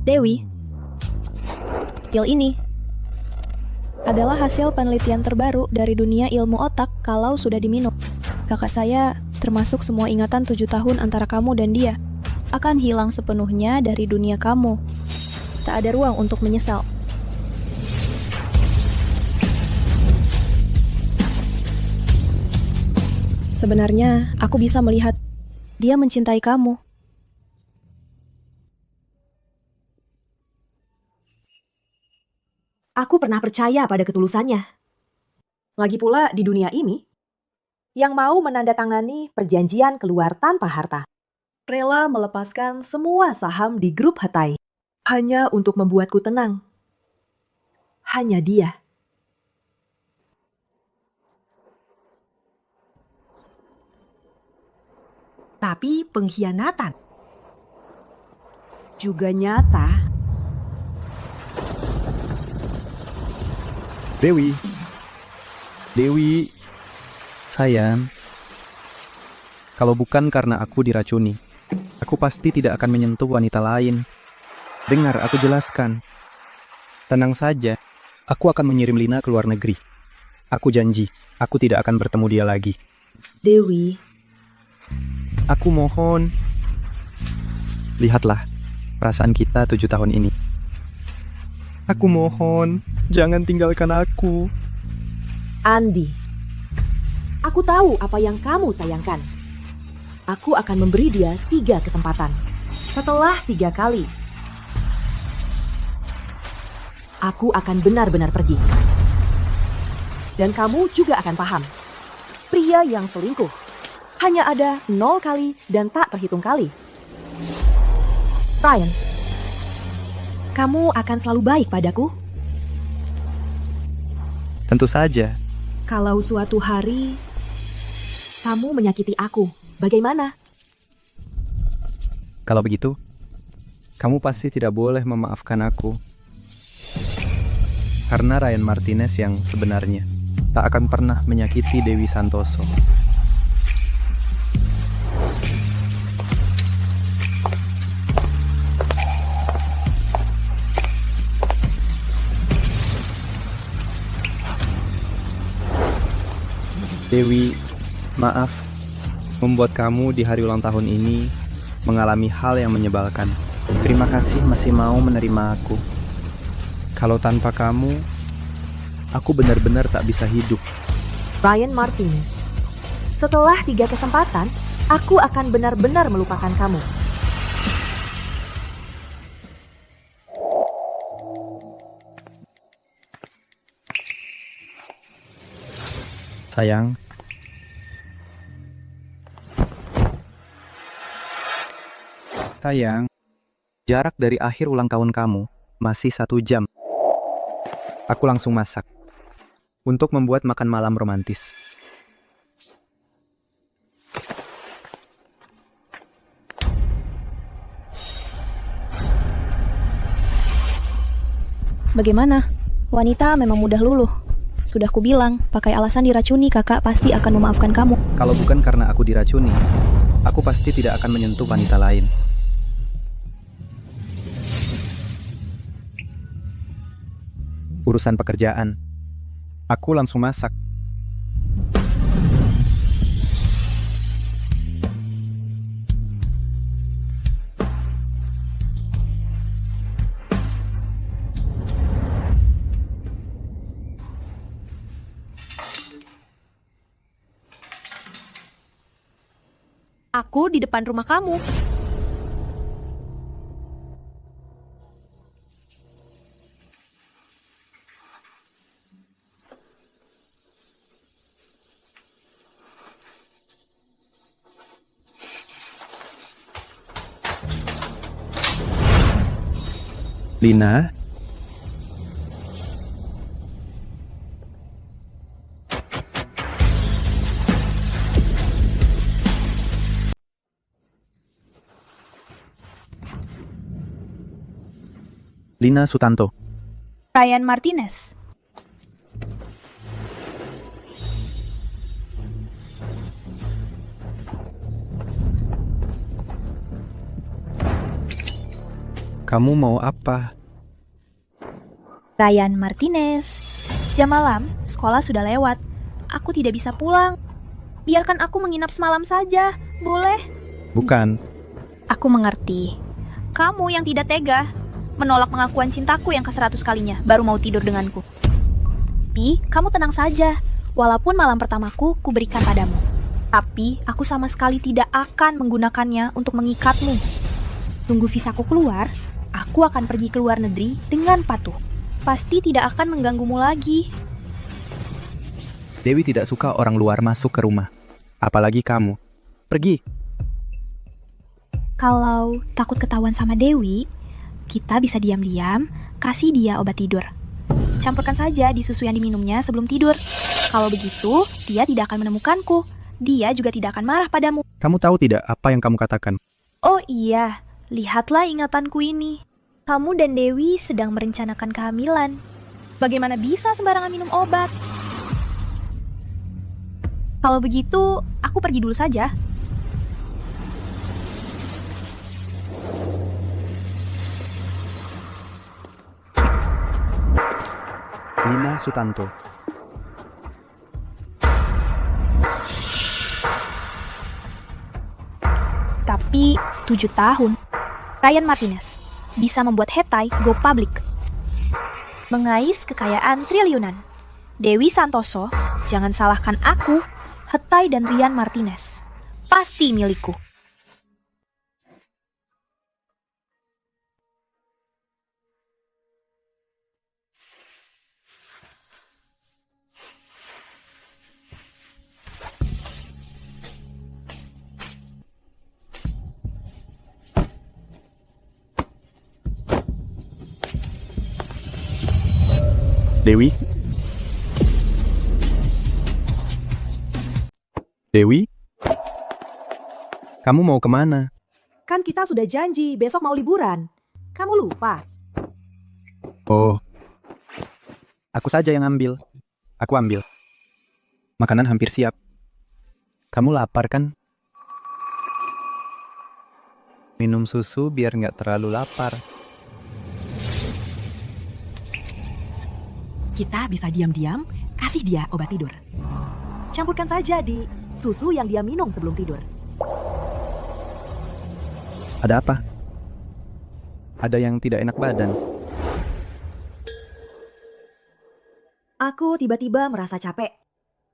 Dewi, pil ini adalah hasil penelitian terbaru dari dunia ilmu otak kalau sudah diminum. Kakak saya, termasuk semua ingatan 7 tahun antara kamu dan dia, akan hilang sepenuhnya dari dunia kamu. Tak ada ruang untuk menyesal. Sebenarnya, aku bisa melihat dia mencintai kamu. Aku pernah percaya pada ketulusannya. Lagi pula di dunia ini, yang mau menandatangani perjanjian keluar tanpa harta, rela melepaskan semua saham di grup Hatai, hanya untuk membuatku tenang. Hanya dia. Tapi pengkhianatan juga nyata. Dewi, sayang, kalau bukan karena aku diracuni, aku pasti tidak akan menyentuh wanita lain. Dengar, aku jelaskan. Tenang saja, aku akan mengirim Lina ke luar negeri. Aku janji, aku tidak akan bertemu dia lagi. Dewi, aku mohon. Lihatlah, perasaan kita 7 tahun ini. Aku mohon, jangan tinggalkan aku. Andi, aku tahu apa yang kamu sayangkan. Aku akan memberi dia 3 kesempatan. Setelah 3 kali, aku akan benar-benar pergi. Dan kamu juga akan paham. Pria yang selingkuh hanya ada 0 kali dan tak terhitung kali. Ryan, kamu akan selalu baik padaku? Tentu saja. Kalau suatu hari kamu menyakiti aku, bagaimana? Kalau begitu, kamu pasti tidak boleh memaafkan aku. Karena Ryan Martinez yang sebenarnya tak akan pernah menyakiti Dewi Santoso. Dewi, maaf, membuat kamu di hari ulang tahun ini mengalami hal yang menyebalkan. Terima kasih masih mau menerima aku. Kalau tanpa kamu, aku benar-benar tak bisa hidup. Ryan Martinez, setelah 3 kesempatan, aku akan benar-benar melupakan kamu. Sayang. Sayang, jarak dari akhir ulang tahun kamu masih 1 jam. Aku langsung masak untuk membuat makan malam romantis. Bagaimana? Wanita memang mudah luluh. Sudah kubilang, pakai alasan diracuni kakak pasti akan memaafkan kamu. Kalau bukan karena aku diracuni, aku pasti tidak akan menyentuh wanita lain. Urusan pekerjaan, aku langsung masak. Aku di depan rumah kamu. Lina? Lina Sutanto. Ryan Martinez. Kamu mau apa? Ryan Martinez. Jam malam, sekolah sudah lewat. Aku tidak bisa pulang. Biarkan aku menginap semalam saja, boleh? Bukan. Aku mengerti. Kamu yang tidak tega, menolak pengakuan cintaku yang ke-100 kalinya, baru mau tidur denganku. Tapi, kamu tenang saja. Walaupun malam pertamaku kuberikan padamu. Tapi, aku sama sekali tidak akan menggunakannya untuk mengikatmu. Tunggu visaku keluar, aku akan pergi ke luar negeri dengan patuh. Pasti tidak akan mengganggumu lagi. Dewi tidak suka orang luar masuk ke rumah. Apalagi kamu. Pergi. Kalau takut ketahuan sama Dewi, kita bisa diam-diam kasih dia obat tidur. Campurkan saja di susu yang diminumnya sebelum tidur. Kalau begitu, dia tidak akan menemukanku. Dia juga tidak akan marah padamu. Kamu tahu tidak apa yang kamu katakan? Oh iya, lihatlah ingatanku ini. Kamu dan Dewi sedang merencanakan kehamilan. Bagaimana bisa sembarangan minum obat? Kalau begitu, aku pergi dulu saja. Lina Sutanto. Tapi 7 tahun, Ryan Martinez bisa membuat Hetai go public. Mengais kekayaan triliunan. Dewi Santoso, jangan salahkan aku, Hetai dan Ryan Martinez. Pasti milikku. Dewi? Dewi? Kamu mau kemana? Kan kita sudah janji besok mau liburan. Kamu lupa? Oh, aku saja yang ambil. Aku ambil. Makanan hampir siap. Kamu lapar kan? Minum susu biar nggak terlalu lapar. Kita bisa diam-diam kasih dia obat tidur. Campurkan saja di susu yang dia minum sebelum tidur. Ada apa? Ada yang tidak enak badan. Aku tiba-tiba merasa capek.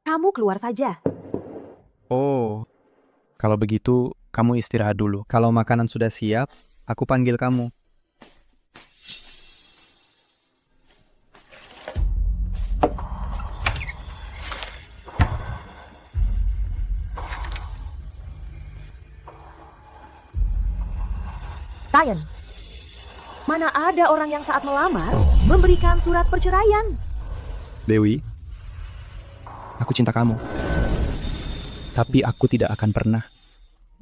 Kamu keluar saja. Oh, kalau begitu kamu istirahat dulu. Kalau makanan sudah siap, aku panggil kamu. Ryan, mana ada orang yang saat melamar memberikan surat perceraian? Dewi, aku cinta kamu. Tapi aku tidak akan pernah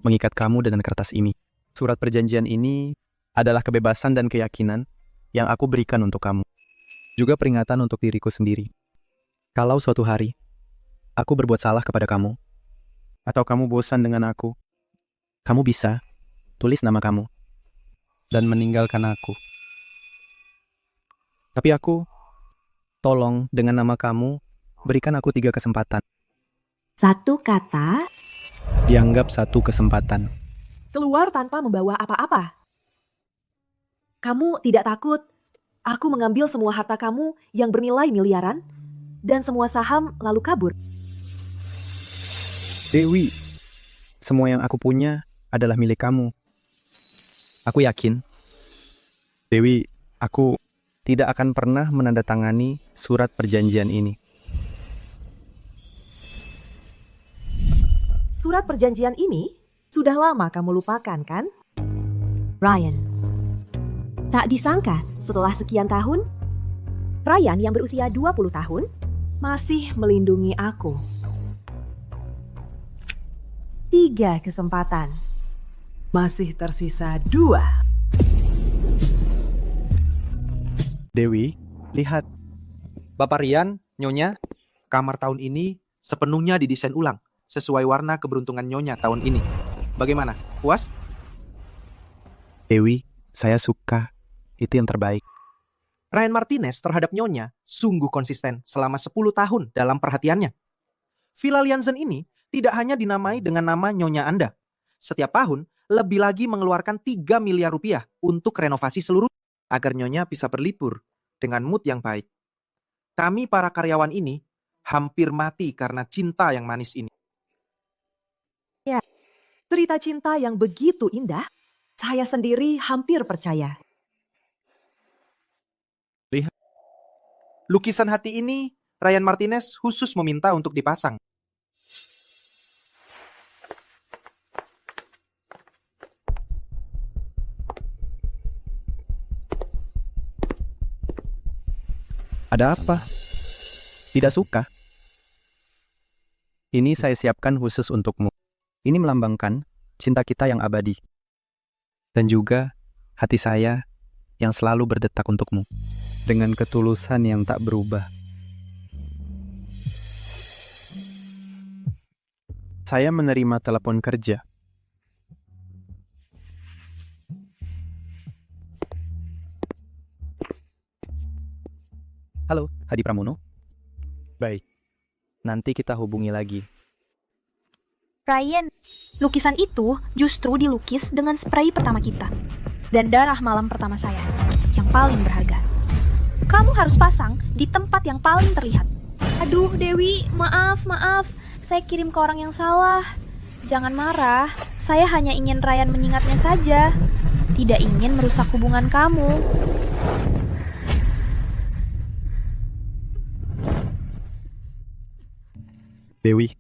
mengikat kamu dengan kertas ini. Surat perjanjian ini adalah kebebasan dan keyakinan yang aku berikan untuk kamu. Juga peringatan untuk diriku sendiri. Kalau suatu hari aku berbuat salah kepada kamu, atau kamu bosan dengan aku, kamu bisa tulis nama kamu dan meninggalkan aku. Tapi aku, tolong dengan nama kamu, berikan aku 3 kesempatan. Satu kata, Dianggap 1 kesempatan. keluar tanpa membawa apa-apa. Kamu tidak takut aku mengambil semua harta kamu yang bernilai miliaran dan semua saham lalu kabur? Dewi, semua yang aku punya adalah milik kamu. Aku yakin, Dewi, aku tidak akan pernah menandatangani surat perjanjian ini. Surat perjanjian ini sudah lama kamu lupakan, kan? Ryan. Tak disangka setelah sekian tahun, Ryan yang berusia 20 tahun masih melindungi aku. 3 kesempatan. Masih tersisa 2. Dewi, lihat. Bapak Rian, Nyonya, kamar tahun ini sepenuhnya didesain ulang sesuai warna keberuntungan Nyonya tahun ini. Bagaimana? Puas? Dewi, saya suka. Itu yang terbaik. Ryan Martinez terhadap Nyonya sungguh konsisten selama 10 tahun dalam perhatiannya. Villa Lianzen ini tidak hanya dinamai dengan nama Nyonya Anda. Setiap tahun, lebih lagi mengeluarkan 3 miliar rupiah untuk renovasi seluruh agar Nyonya bisa berlibur dengan mood yang baik. Kami para karyawan ini hampir mati karena cinta yang manis ini. Cerita cinta yang begitu indah, saya sendiri hampir percaya. Lukisan hati ini, Ryan Martinez khusus meminta untuk dipasang. Ada apa? Tidak suka? Ini saya siapkan khusus untukmu. Ini melambangkan cinta kita yang abadi. Dan juga hati saya yang selalu berdetak untukmu. Dengan ketulusan yang tak berubah. Saya menerima telepon kerja. Halo, Hadi Pramono. Baik, nanti kita hubungi lagi. Ryan, lukisan itu justru dilukis dengan spray pertama kita. Dan darah malam pertama saya, yang paling berharga. Kamu harus pasang di tempat yang paling terlihat. Aduh, Dewi, maaf. Saya kirim ke orang yang salah. Jangan marah, saya hanya ingin Ryan mengingatnya saja. Tidak ingin merusak hubungan kamu. Dewi.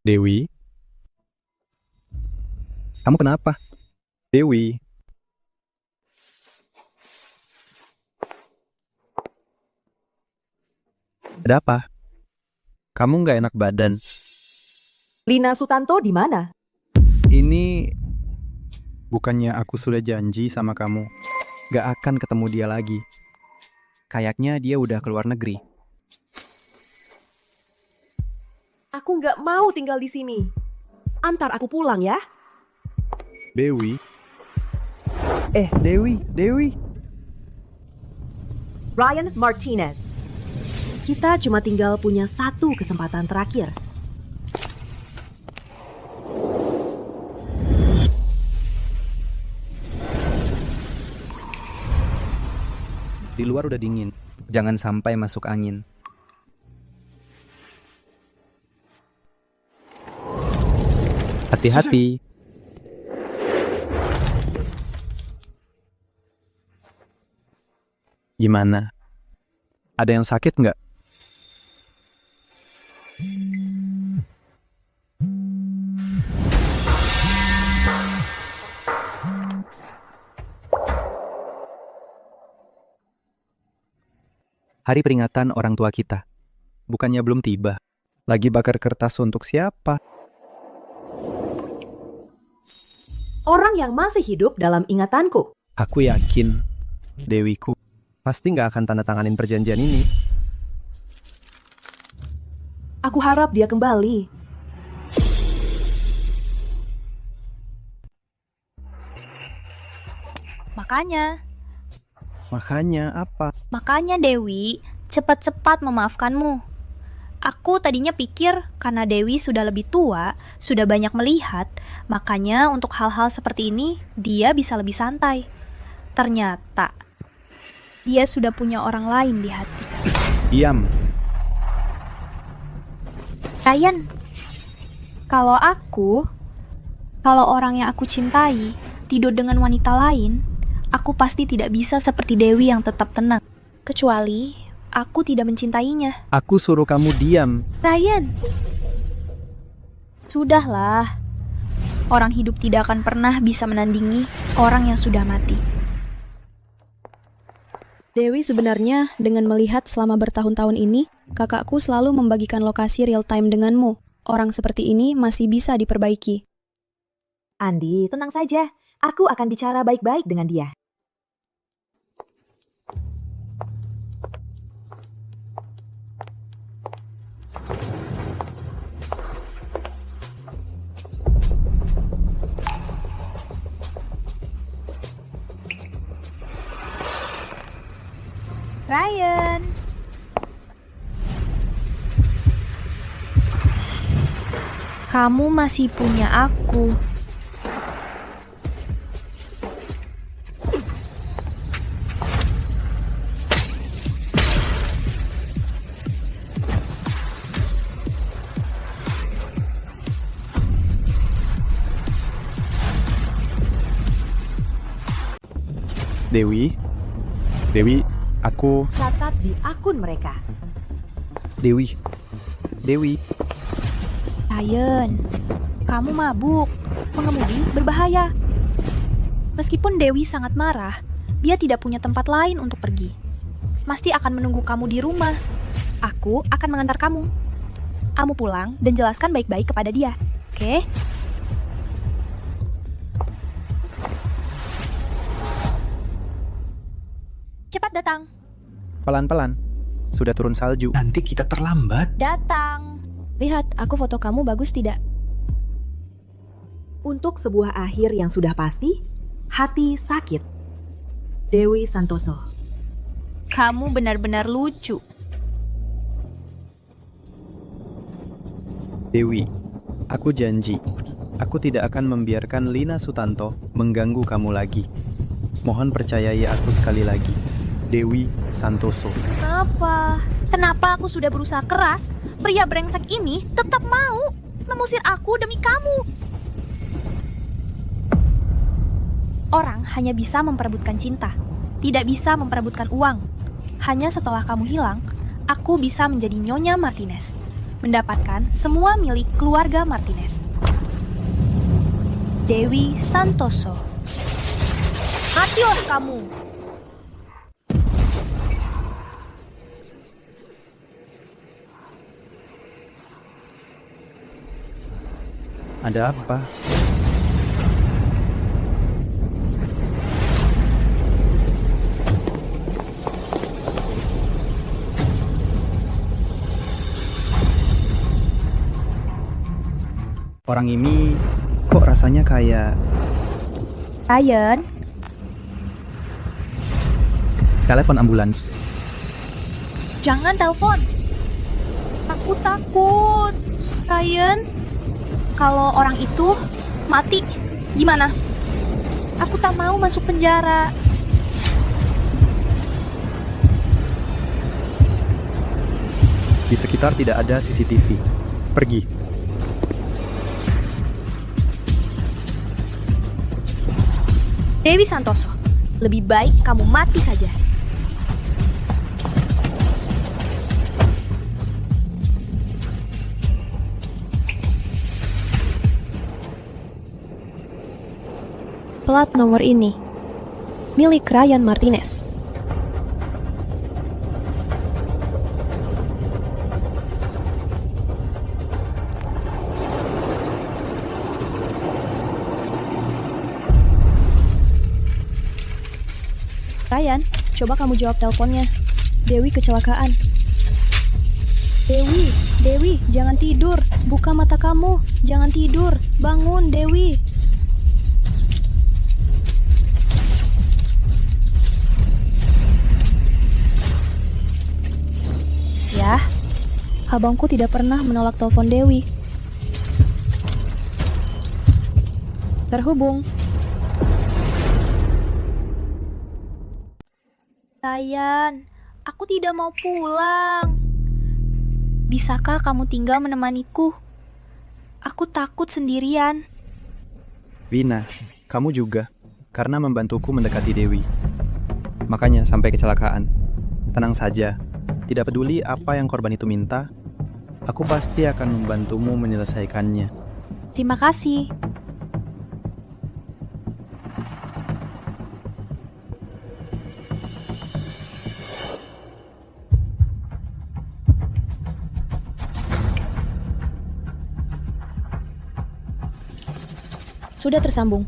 Dewi? Kamu kenapa? Dewi? Ada apa? Kamu nggak enak badan. Lina Sutanto di mana? Ini bukannya aku sudah janji sama kamu gak akan ketemu dia lagi. Kayaknya dia udah keluar negeri. Aku nggak mau tinggal di sini. Antar aku pulang ya. Dewi? Dewi? Ryan Martinez. Kita cuma tinggal punya satu kesempatan terakhir. Di luar udah dingin. Jangan sampai masuk angin. Hati-hati. Gimana? Ada yang sakit nggak? Hari peringatan orang tua kita. Bukannya belum tiba. Lagi bakar kertas untuk siapa? Orang yang masih hidup dalam ingatanku. Aku yakin Dewiku pasti nggak akan tanda tanganin perjanjian ini. Aku harap dia kembali. Makanya apa? Makanya Dewi, cepat-cepat memaafkanmu. Aku tadinya pikir karena Dewi sudah lebih tua, sudah banyak melihat, makanya untuk hal-hal seperti ini dia bisa lebih santai. Ternyata dia sudah punya orang lain di hati. Diam. Ryan, kalau orang yang aku cintai tidur dengan wanita lain, aku pasti tidak bisa seperti Dewi yang tetap tenang. Kecuali aku tidak mencintainya. Aku suruh kamu diam. Ryan, sudahlah. Orang hidup tidak akan pernah bisa menandingi orang yang sudah mati. Dewi sebenarnya dengan melihat selama bertahun-tahun ini, kakakku selalu membagikan lokasi real time denganmu. Orang seperti ini masih bisa diperbaiki. Andi, tenang saja. Aku akan bicara baik-baik dengan dia. Ryan. Kamu masih punya aku. Dewi, Dewi, aku... Catat di akun mereka. Dewi, Dewi, Ryan, kamu mabuk. Pengemudi berbahaya. Meskipun Dewi sangat marah, dia tidak punya tempat lain untuk pergi. Pasti akan menunggu kamu di rumah. Aku akan mengantar kamu. Kamu pulang dan jelaskan baik-baik kepada dia, oke? Cepat datang. pelan-pelan. Sudah turun salju. Nanti kita terlambat. Datang. Lihat, aku foto kamu bagus tidak? Untuk sebuah akhir yang sudah pasti, hati sakit. Dewi Santoso. Kamu benar-benar lucu. Dewi, aku janji, aku tidak akan membiarkan Lina Sutanto mengganggu kamu lagi. Mohon percayai aku sekali lagi. Dewi Santoso. Kenapa? Kenapa aku sudah berusaha keras? Pria brengsek ini tetap mau mengusir aku demi kamu. Orang hanya bisa memperebutkan cinta, tidak bisa memperebutkan uang. Hanya setelah kamu hilang, aku bisa menjadi Nyonya Martinez, mendapatkan semua milik keluarga Martinez. Dewi Santoso. Matilah kamu! Ada apa? Orang ini kok rasanya kayak... Ryan, Telepon ambulans. jangan telepon. Aku takut. Ryan, kalau orang itu mati, gimana? Aku tak mau masuk penjara. Di sekitar tidak ada CCTV. Pergi. Dewi Santoso, lebih baik kamu mati saja. Plat nomor ini milik Ryan Martinez. Ryan, coba kamu jawab teleponnya. Dewi kecelakaan. Dewi, jangan tidur. Buka mata kamu. Jangan tidur. Bangun, Dewi. Ya, abangku tidak pernah menolak telepon Dewi. Terhubung. Ryan, aku tidak mau pulang. Bisakah kamu tinggal menemaniku? Aku takut sendirian. Vina, kamu juga. Karena membantuku mendekati Dewi. Makanya sampai kecelakaan. Tenang saja. Tidak peduli apa yang korban itu minta, aku pasti akan membantumu menyelesaikannya. Terima kasih. Sudah tersambung.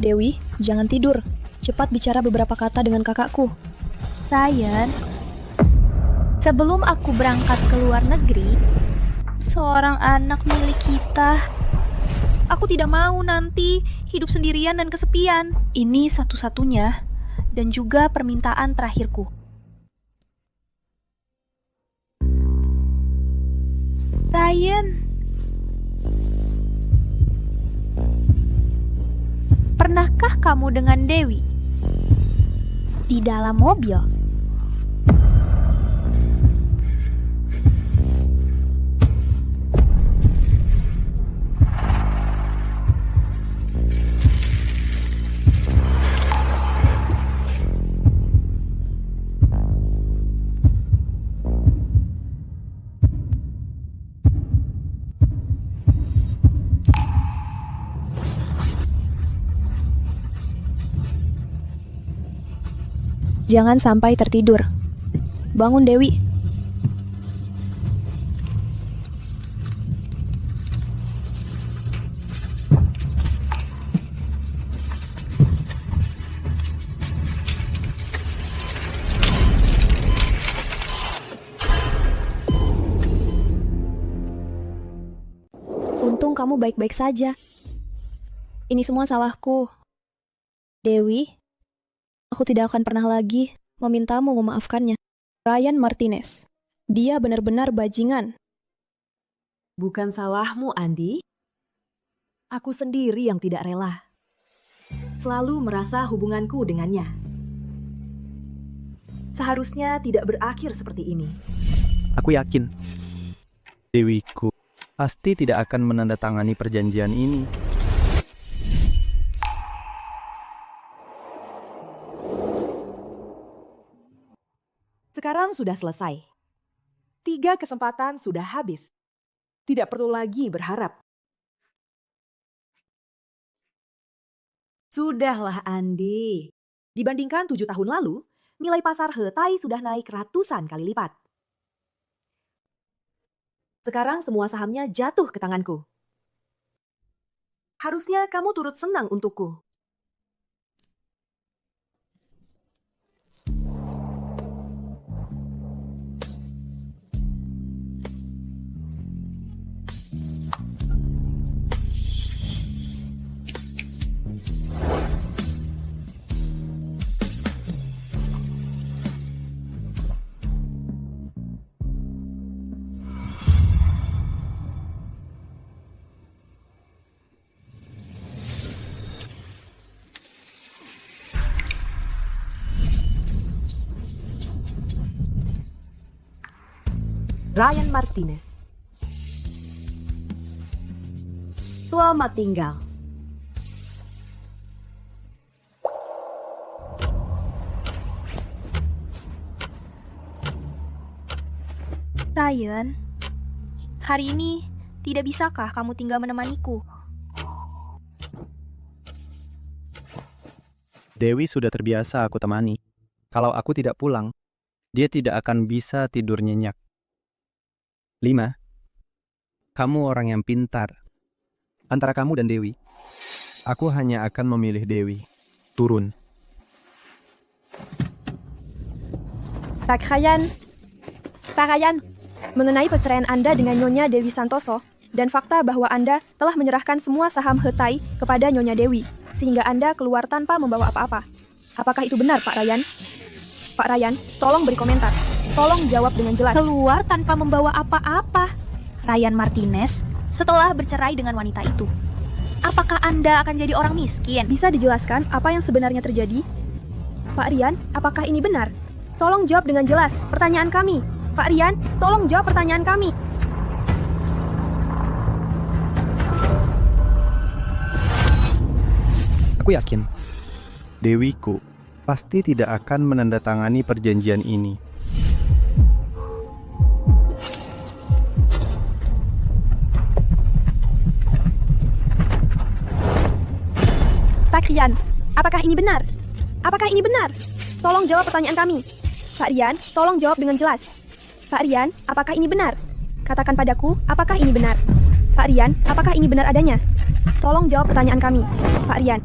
Dewi, jangan tidur. Cepat bicara beberapa kata dengan kakakku. Ryan, sebelum aku berangkat ke luar negeri, seorang anak milik kita. Aku tidak mau nanti hidup sendirian dan kesepian. Ini satu-satunya dan juga permintaan terakhirku. Ryan. Pernahkah kamu dengan Dewi? Di dalam mobil? Jangan sampai tertidur. Bangun, Dewi. Untung kamu baik-baik saja. Ini semua salahku. Dewi, aku tidak akan pernah lagi memintamu memaafkannya. Ryan Martinez. Dia benar-benar bajingan. Bukan salahmu, Andi. Aku sendiri yang tidak rela. Selalu merasa hubunganku dengannya seharusnya tidak berakhir seperti ini. Aku yakin Dewiku pasti tidak akan menandatangani perjanjian ini. Sekarang sudah selesai. 3 kesempatan sudah habis. Tidak perlu lagi berharap. Sudahlah, Andi. Dibandingkan 7 tahun lalu, nilai pasar Hetai sudah naik ratusan kali lipat. Sekarang semua sahamnya jatuh ke tanganku. Harusnya kamu turut senang untukku. Ryan Martinez. Selamat tinggal. Ryan, hari ini tidak bisakah kamu tinggal menemaniku? Dewi sudah terbiasa aku temani. Kalau aku tidak pulang, dia tidak akan bisa tidur nyenyak. 5. Kamu orang yang pintar. Antara kamu dan Dewi, aku hanya akan memilih Dewi. Turun. Pak Ryan, mengenai perceraian Anda dengan Nyonya Dewi Santoso dan fakta bahwa Anda telah menyerahkan semua saham Hetai kepada Nyonya Dewi, sehingga Anda keluar tanpa membawa apa-apa. Apakah itu benar, Pak Ryan? Pak Ryan, tolong beri komentar. Tolong jawab dengan jelas. Keluar tanpa membawa apa-apa. Ryan Martinez setelah bercerai dengan wanita itu. Apakah Anda akan jadi orang miskin? Bisa dijelaskan apa yang sebenarnya terjadi? Pak Ryan, apakah ini benar? Tolong jawab dengan jelas pertanyaan kami. Pak Ryan, tolong jawab pertanyaan kami. Aku yakin Dewiku pasti tidak akan menandatangani perjanjian ini. Pak Ryan, apakah ini benar? Apakah ini benar? Tolong jawab pertanyaan kami. Pak Ryan, tolong jawab dengan jelas. Pak Ryan, apakah ini benar? Katakan padaku, apakah ini benar? Pak Ryan, apakah ini benar adanya? Tolong jawab pertanyaan kami. Pak Ryan.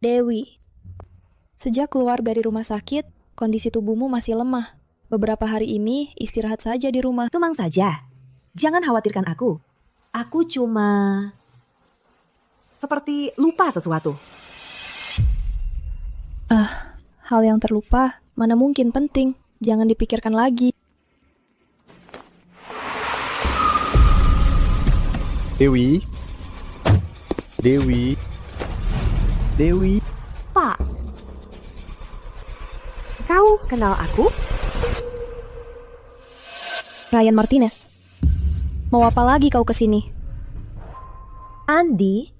Dewi, sejak keluar dari rumah sakit, kondisi tubuhmu masih lemah. Beberapa hari ini istirahat saja di rumah. Tenang saja. Jangan khawatirkan aku. Aku cuma seperti lupa sesuatu. Hal yang terlupa mana mungkin penting. Jangan dipikirkan lagi. Dewi. Dewi. Dewi. Pak, kau kenal aku? Ryan Martinez. Mau apa lagi kau kesini? Andi,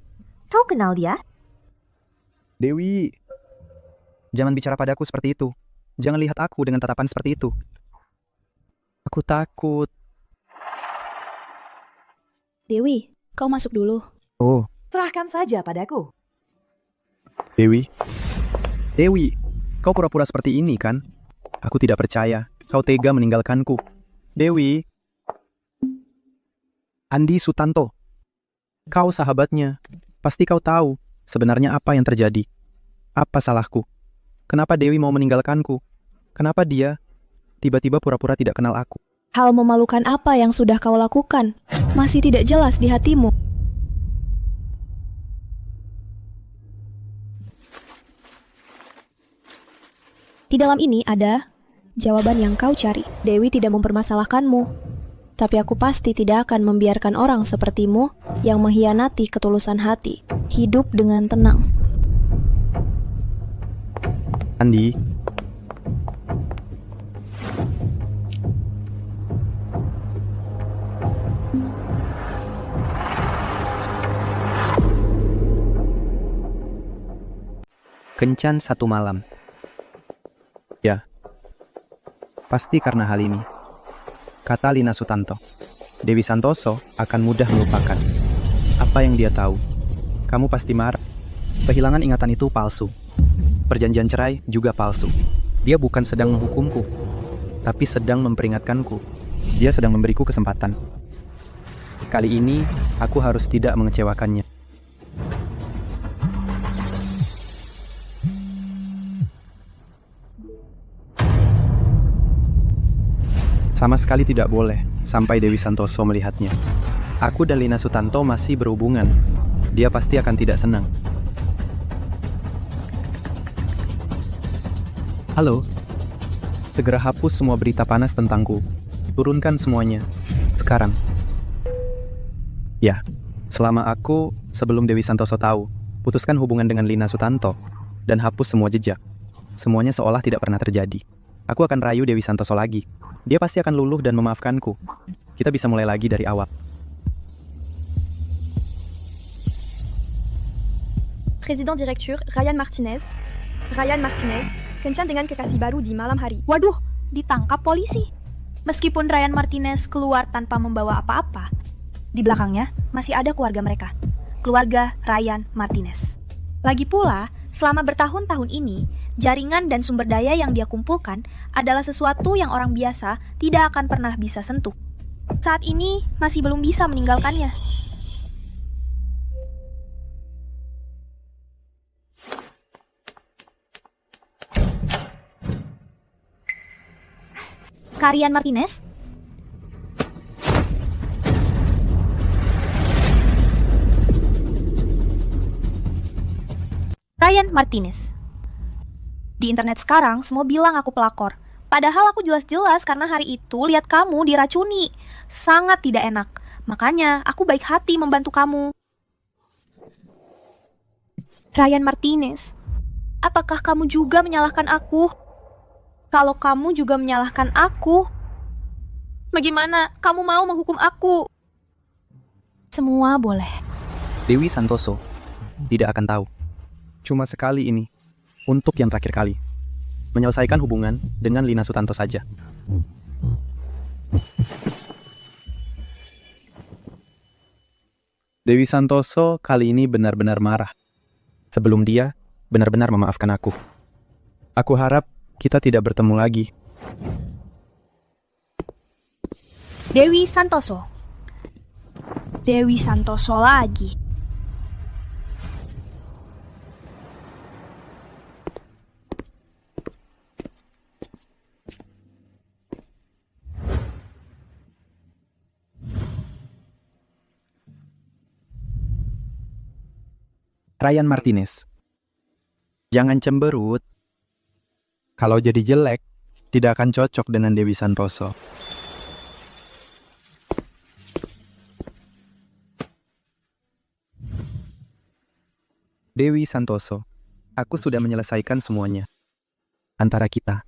kau kenal dia? Dewi. Jangan bicara padaku seperti itu. Jangan lihat aku dengan tatapan seperti itu. Aku takut. Dewi, kau masuk dulu. Oh, Serahkan saja padaku. Dewi. Dewi, kau pura-pura seperti ini kan? Aku tidak percaya. Kau tega meninggalkanku. Dewi. Andi Sutanto. Kau sahabatnya. Pasti kau tahu sebenarnya apa yang terjadi. Apa salahku? Kenapa Dewi mau meninggalkanku? Kenapa dia tiba-tiba pura-pura tidak kenal aku? Hal memalukan apa yang sudah kau lakukan? Masih tidak jelas di hatimu. Di dalam ini ada jawaban yang kau cari. Dewi tidak mempermasalahkanmu. Tapi aku pasti tidak akan membiarkan orang sepertimu yang mengkhianati ketulusan hati. Hidup dengan tenang. Andi. Kencan satu malam. Ya, pasti karena hal ini. Kata Lina Sutanto, Dewi Santoso akan mudah melupakan. Apa yang dia tahu? Kamu pasti marah. Kehilangan ingatan itu palsu. Perjanjian cerai juga palsu. Dia bukan sedang menghukumku, tapi sedang memperingatkanku. Dia sedang memberiku kesempatan. Kali ini, aku harus tidak mengecewakannya. Sama sekali tidak boleh sampai Dewi Santoso melihatnya. Aku dan Lina Sutanto masih berhubungan. Dia pasti akan tidak senang. Halo, segera hapus semua berita panas tentangku. Turunkan semuanya, sekarang. Ya, selama aku, sebelum Dewi Santoso tahu, putuskan hubungan dengan Lina Sutanto, dan hapus semua jejak. Semuanya seolah tidak pernah terjadi. Aku akan rayu Dewi Santoso lagi. Dia pasti akan luluh dan memaafkanku. Kita bisa mulai lagi dari awal. Presiden Direktur Ryan Martinez. Ryan Martinez kencan dengan kekasih baru di malam hari. Waduh, ditangkap polisi. Meskipun Ryan Martinez keluar tanpa membawa apa-apa, di belakangnya masih ada keluarga mereka. Keluarga Ryan Martinez. Lagi pula, selama bertahun-tahun ini, jaringan dan sumber daya yang dia kumpulkan adalah sesuatu yang orang biasa tidak akan pernah bisa sentuh. Saat ini masih belum bisa meninggalkannya. Ryan Martinez? Ryan Martinez. Di internet sekarang, semua bilang aku pelakor. Padahal aku jelas-jelas karena hari itu lihat kamu diracuni. Sangat tidak enak. Makanya, aku baik hati membantu kamu. Ryan Martinez, apakah kamu juga menyalahkan aku? Kalau kamu juga menyalahkan aku, bagaimana kamu mau menghukum aku? Semua boleh. Dewi Santoso tidak akan tahu. Cuma sekali ini, untuk yang terakhir kali, menyelesaikan hubungan dengan Lina Sutanto saja. Dewi Santoso kali ini benar-benar marah. Sebelum dia benar-benar memaafkan aku. Aku harap kita tidak bertemu lagi. Dewi Santoso. Dewi Santoso lagi. Ryan Martinez. Jangan cemberut. Kalau jadi jelek, tidak akan cocok dengan Dewi Santoso. Dewi Santoso, aku sudah menyelesaikan semuanya. Antara kita,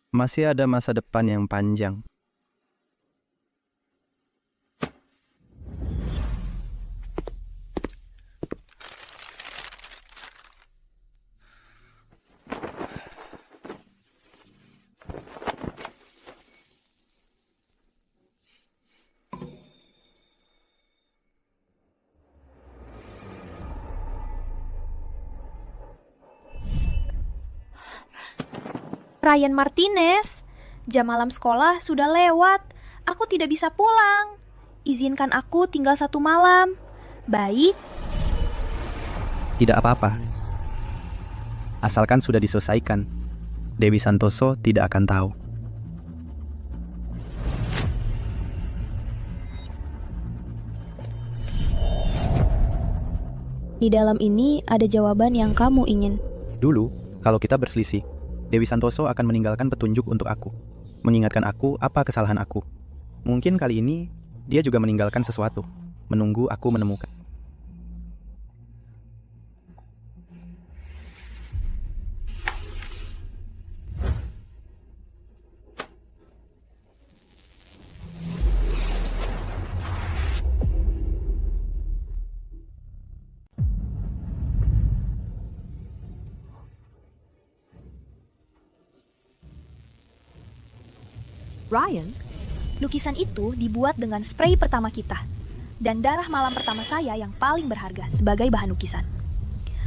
masih ada masa depan yang panjang. Ryan Martinez, jam malam sekolah sudah lewat. Aku tidak bisa pulang. Izinkan aku tinggal 1 malam. Baik? Tidak apa-apa. Asalkan sudah diselesaikan, Dewi Santoso tidak akan tahu. Di dalam ini ada jawaban yang kamu ingin. Dulu, kalau kita berselisih, Dewi Santoso akan meninggalkan petunjuk untuk aku, mengingatkan aku apa kesalahan aku. Mungkin kali ini, dia juga meninggalkan sesuatu, menunggu aku menemukan. Ryan, Lukisan itu dibuat dengan spray pertama kita. Dan darah malam pertama saya yang paling berharga sebagai bahan lukisan.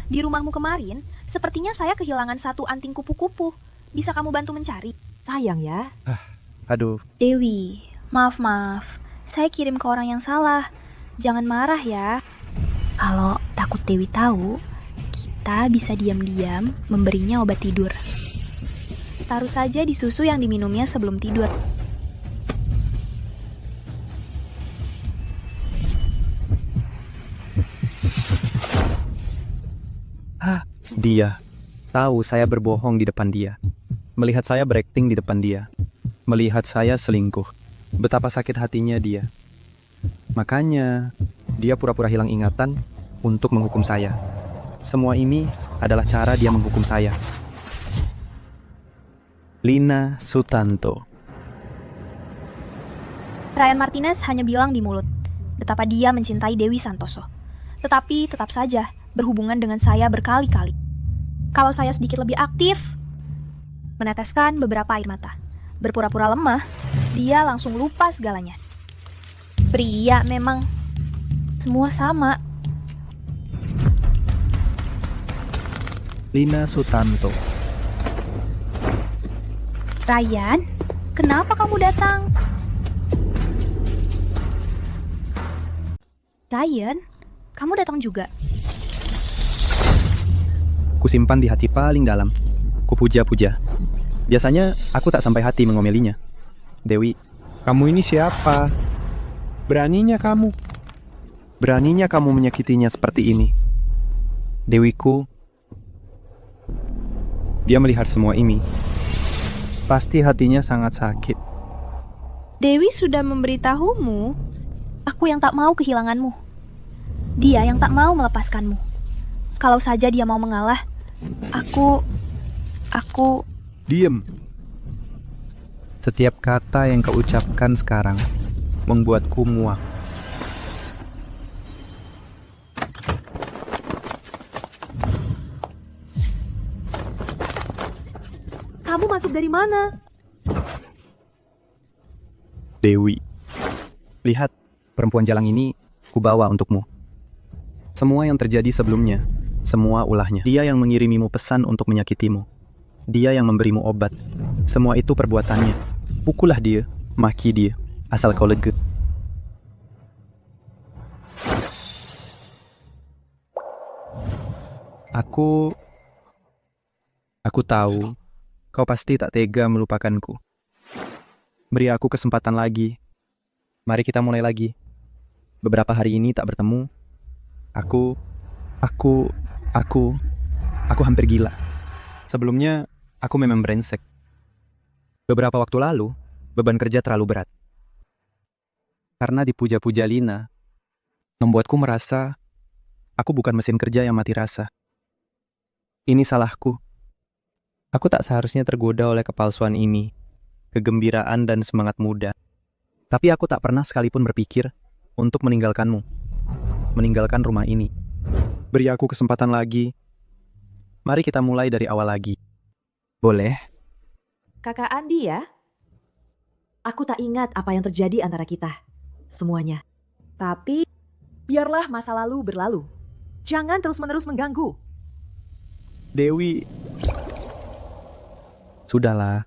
Di rumahmu kemarin, sepertinya saya kehilangan satu anting kupu-kupu. Bisa kamu bantu mencari? sayang ya. Aduh, Dewi, maaf. Saya kirim ke orang yang salah. Jangan marah ya. Kalau takut Dewi tahu, kita bisa diam-diam memberinya obat tidur. Taruh saja di susu yang diminumnya sebelum tidur. dia tahu saya berbohong di depan dia. Melihat saya berakting di depan dia. Melihat saya selingkuh. Betapa sakit hatinya dia. Makanya, dia pura-pura hilang ingatan untuk menghukum saya. Semua ini adalah cara dia menghukum saya. Lina Sutanto. Ryan Martinez hanya bilang di mulut betapa dia mencintai Dewi Santoso. Tetapi tetap saja berhubungan dengan saya berkali-kali. Kalau saya sedikit lebih aktif, meneteskan beberapa air mata, berpura-pura lemah, dia langsung lupa segalanya. Pria memang semua sama. Lina Sutanto. Ryan, kenapa kamu datang? Ryan, kamu datang juga. Kusimpan di hati paling dalam. Kupuja-puja. Biasanya aku tak sampai hati mengomelinya. Dewi, Kamu ini siapa? Beraninya kamu. beraninya kamu menyakitinya seperti ini. Dewiku, dia melihat semua ini. Pasti hatinya sangat sakit. Dewi sudah memberitahumu, aku yang tak mau kehilanganmu. Dia yang tak mau melepaskanmu. Kalau saja dia mau mengalah, aku... Diam. Setiap kata yang kau ucapkan sekarang membuatku muak. Kamu masuk dari mana? Dewi, lihat, perempuan jalang ini kubawa untukmu. Semua yang terjadi sebelumnya, semua ulahnya. Dia yang mengirimimu pesan untuk menyakitimu. Dia yang memberimu obat. Semua itu perbuatannya. Pukullah dia, maki dia, asal kau lega. Aku tahu kau pasti tak tega melupakanku. Beri aku kesempatan lagi. Mari kita mulai lagi. Beberapa hari ini tak bertemu. Aku hampir gila. Sebelumnya, aku memang brengsek. Beberapa waktu lalu, beban kerja terlalu berat. Karena dipuja-puja Lina, membuatku merasa aku bukan mesin kerja yang mati rasa. Ini salahku. Aku tak seharusnya tergoda oleh kepalsuan ini, kegembiraan dan semangat muda. Tapi aku tak pernah sekalipun berpikir untuk meninggalkanmu, meninggalkan rumah ini. Beri aku kesempatan lagi. Mari kita mulai dari awal lagi. Boleh? Kakak Andi ya? Aku tak ingat apa yang terjadi antara kita. Semuanya. Tapi, biarlah masa lalu berlalu. Jangan terus-menerus mengganggu. Dewi. Sudahlah.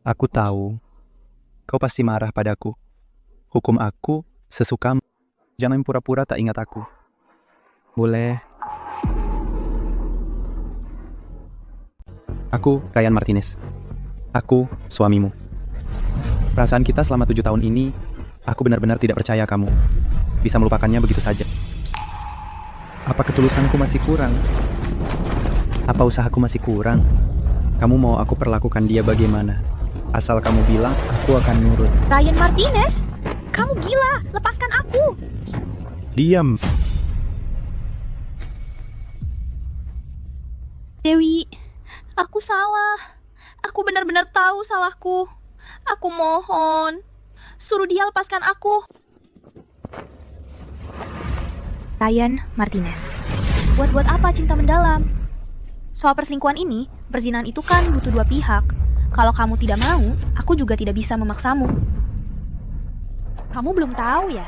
Aku tahu. Kau pasti marah padaku. Hukum aku sesukamu. Jangan pura-pura tak ingat aku. Boleh. Aku Ryan Martinez. Aku suamimu. Perasaan kita selama 7 tahun ini, aku benar-benar tidak percaya kamu bisa melupakannya begitu saja. Apa ketulusanku masih kurang? Apa usahaku masih kurang? Kamu mau aku perlakukan dia bagaimana? Asal kamu bilang, aku akan nurut. Ryan Martinez, kamu gila, lepaskan aku. Diam. Dewi, aku salah. Aku benar-benar tahu salahku. Aku mohon, suruh dia lepaskan aku. Ryan Martinez. Buat apa cinta mendalam? Soal perselingkuhan ini, perzinahan itu kan butuh dua pihak. Kalau kamu tidak mau, aku juga tidak bisa memaksamu. Kamu belum tahu ya?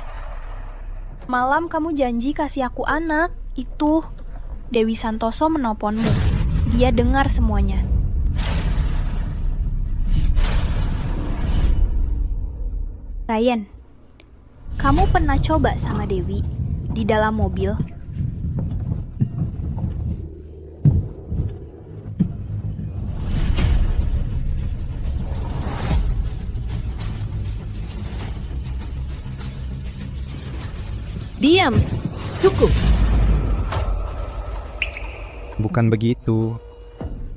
Malam kamu janji kasih aku anak. Itu Dewi Santoso menelponmu. Dia dengar semuanya. Ryan, kamu pernah coba sama Dewi di dalam mobil? Diam. Cukup. Bukan begitu.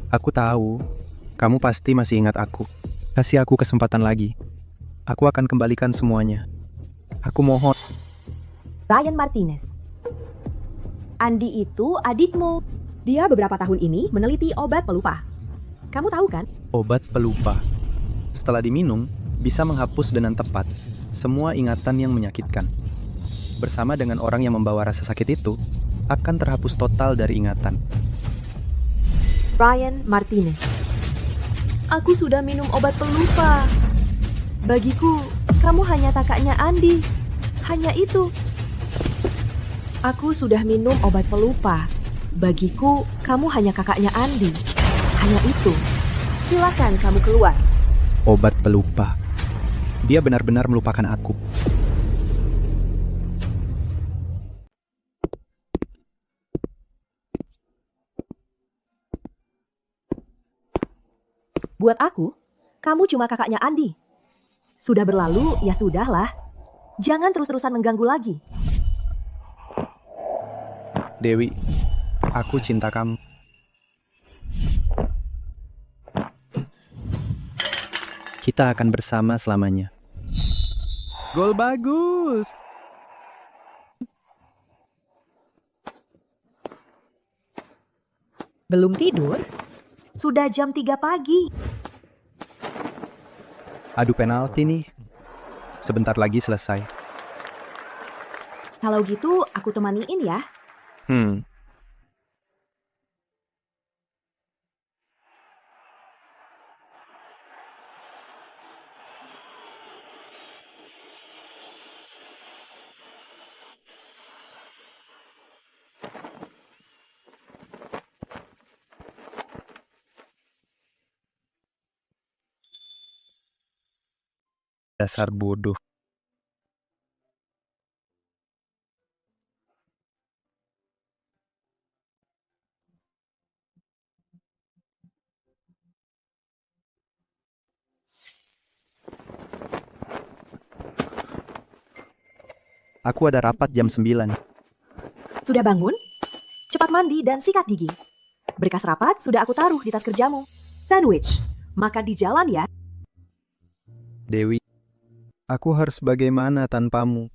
Aku tahu, kamu pasti masih ingat aku. Kasih aku kesempatan lagi. Aku akan kembalikan semuanya. Aku mohon. Ryan Martinez. Andi itu adikmu. Dia beberapa tahun ini meneliti obat pelupa. Kamu tahu kan? Obat pelupa. Setelah diminum, bisa menghapus dengan tepat semua ingatan yang menyakitkan. Bersama dengan orang yang membawa rasa sakit itu, akan terhapus total dari ingatan. Ryan Martinez. Aku sudah minum obat pelupa. Bagiku, kamu hanya kakaknya Andi. Hanya itu. Aku sudah minum obat pelupa. Bagiku, kamu hanya kakaknya Andi. Hanya itu. Silakan kamu keluar. Obat pelupa. Dia benar-benar melupakan aku. Buat aku, kamu cuma kakaknya Andi. Sudah berlalu, ya sudahlah. Jangan terus-terusan mengganggu lagi. Dewi, aku cinta kamu. Kita akan bersama selamanya. Gol bagus! Belum tidur? Sudah jam 3 pagi. Adu penalti nih. Sebentar lagi selesai. Kalau gitu, aku temaniin ya. Dasar bodoh. Aku ada rapat jam 9. Sudah bangun? Cepat mandi dan sikat gigi. Berkas rapat sudah aku taruh di tas kerjamu. Sandwich, Makan di jalan ya. Dewi, aku harus bagaimana tanpamu?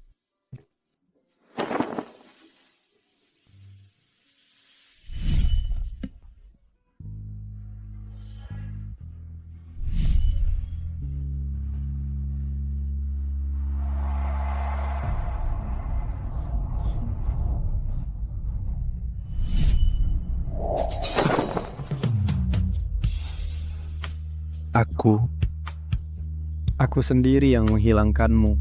Aku sendiri yang menghilangkanmu.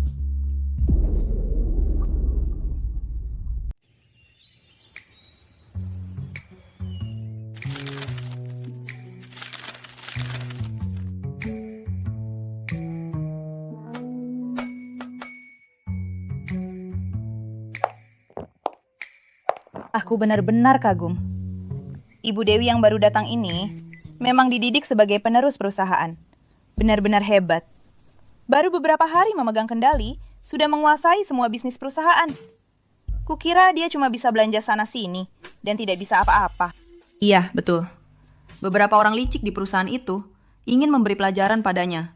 Aku benar-benar kagum. Ibu Dewi yang baru datang ini memang dididik sebagai penerus perusahaan. Benar-benar hebat. Baru beberapa hari memegang kendali, sudah menguasai semua bisnis perusahaan. Kukira dia cuma bisa belanja sana-sini dan tidak bisa apa-apa. Iya, betul. Beberapa orang licik di perusahaan itu ingin memberi pelajaran padanya.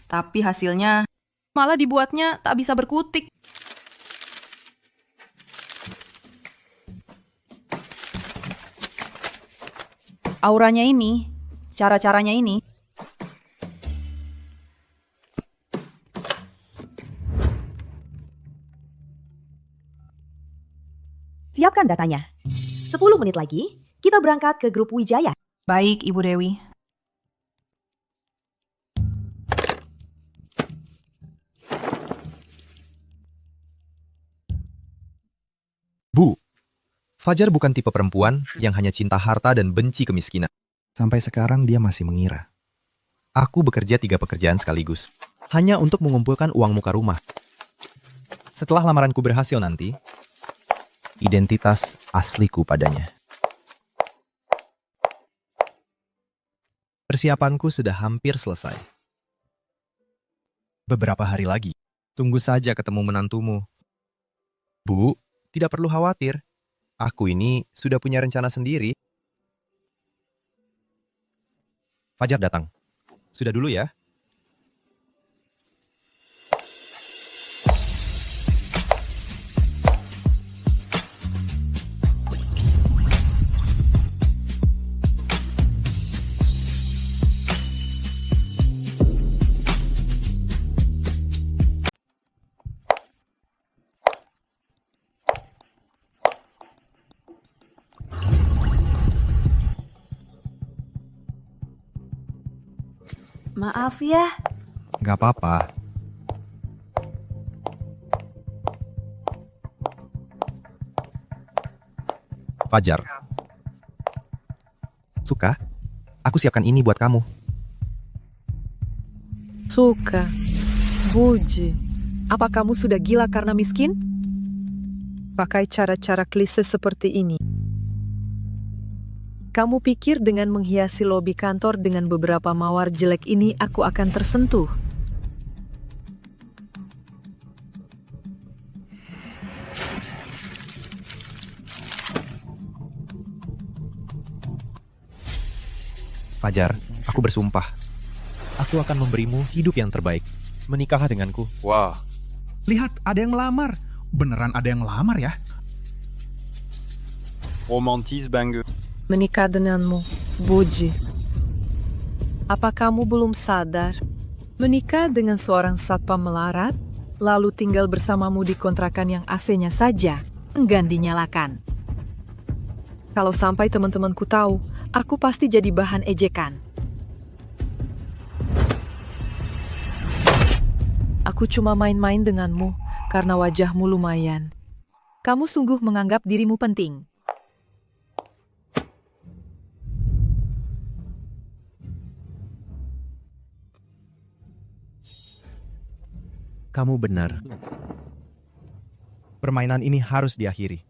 Tapi hasilnya malah dibuatnya tak bisa berkutik. Auranya ini, cara-caranya ini. Siapkan datanya. 10 menit lagi, kita berangkat ke grup Wijaya. Baik, Ibu Dewi. Bu, Fajar bukan tipe perempuan yang hanya cinta harta dan benci kemiskinan. Sampai sekarang dia masih mengira. Aku bekerja 3 pekerjaan sekaligus, hanya untuk mengumpulkan uang muka rumah. Setelah lamaranku berhasil nanti, identitas asliku padanya. Persiapanku sudah hampir selesai. Beberapa hari lagi, tunggu saja ketemu menantumu. Bu, tidak perlu khawatir. Aku ini sudah punya rencana sendiri. Fajar datang. Sudah dulu ya. Maaf ya. Gak apa-apa. Fajar. Suka? Aku siapkan ini buat kamu. Suka. Budi. Apa kamu sudah gila karena miskin? Pakai cara-cara klise seperti ini. Kamu pikir dengan menghiasi lobi kantor dengan beberapa mawar jelek ini aku akan tersentuh? Fajar, aku bersumpah. Aku akan memberimu hidup yang terbaik. Menikahlah denganku. Wah. Lihat, ada yang melamar. Beneran ada yang melamar ya? Romantis banget. Menikah denganmu, Budi. Apa kamu belum sadar? Menikah dengan seorang satpam melarat, lalu tinggal bersamamu di kontrakan yang AC-nya saja, enggan dinyalakan. Kalau sampai teman-temanku tahu, aku pasti jadi bahan ejekan. Aku cuma main-main denganmu karena wajahmu lumayan. Kamu sungguh menganggap dirimu penting. Kamu benar. Permainan ini harus diakhiri.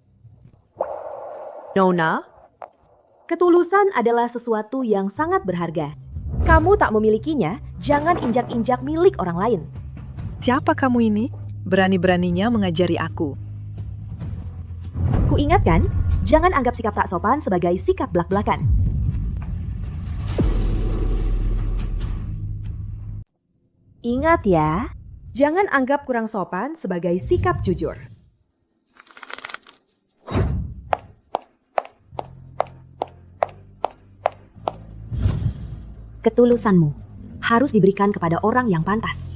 Nona, ketulusan adalah sesuatu yang sangat berharga. Kamu tak memilikinya, jangan injak-injak milik orang lain. Siapa kamu ini? Berani-beraninya mengajari aku. Ku ingatkan, jangan anggap sikap tak sopan sebagai sikap belak-belakan. Ingat ya, jangan anggap kurang sopan sebagai sikap jujur. Ketulusanmu harus diberikan kepada orang yang pantas.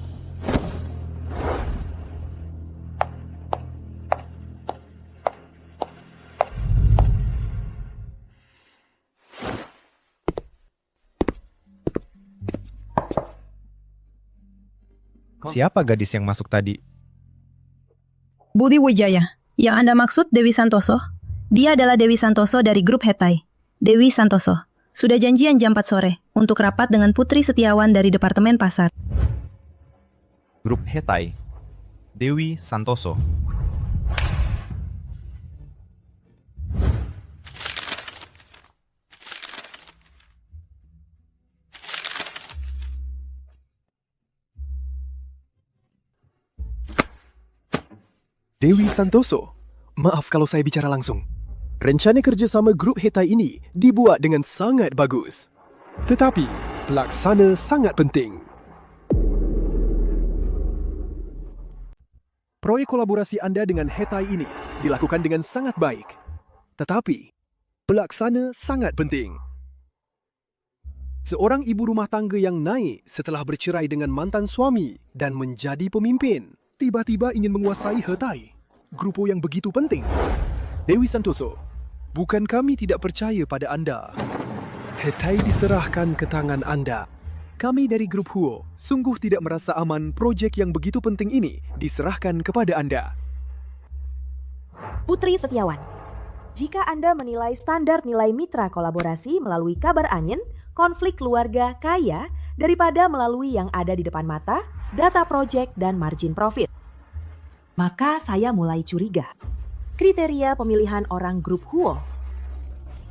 Siapa gadis yang masuk tadi? Budi Wijaya. Yang Anda maksud Dewi Santoso? Dia adalah Dewi Santoso dari grup Hetai. Dewi Santoso. Sudah janjian jam 4 sore untuk rapat dengan Putri Setiawan dari Departemen Pasar. Grup Hetai. Dewi Santoso. Dewi Santoso, maaf kalau saya bicara langsung. Rencana kerjasama grup Hetai ini dibuat dengan sangat bagus. Tetapi, pelaksana sangat penting. Proyek kolaborasi Anda dengan Hetai ini dilakukan dengan sangat baik. Tetapi, pelaksana sangat penting. Seorang ibu rumah tangga yang naik setelah bercerai dengan mantan suami dan menjadi pemimpin, tiba-tiba ingin menguasai Hetai, grupo yang begitu penting. Dewi Santoso, bukan kami tidak percaya pada Anda. Hetai diserahkan ke tangan Anda. Kami dari grup Huo sungguh tidak merasa aman proyek yang begitu penting ini diserahkan kepada Anda. Putri Setiawan, jika Anda menilai standar nilai mitra kolaborasi melalui kabar angin, konflik keluarga kaya daripada melalui yang ada di depan mata, data proyek dan margin profit, maka saya mulai curiga. Kriteria pemilihan orang grup Huo,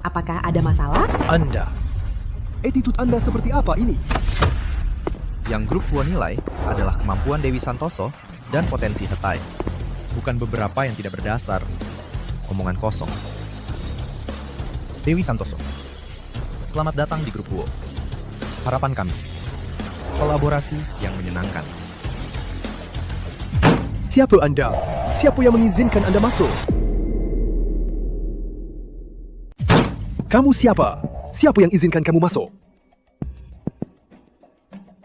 apakah ada masalah? Anda, attitude Anda seperti apa ini? Yang grup Huo nilai adalah kemampuan Dewi Santoso dan potensi Hetai. Bukan beberapa yang tidak berdasar. Omongan kosong. Dewi Santoso, selamat datang di grup Huo. Harapan kami, kolaborasi yang menyenangkan. Siapa Anda? Siapa yang mengizinkan Anda masuk? Kamu siapa? Siapa yang izinkan kamu masuk?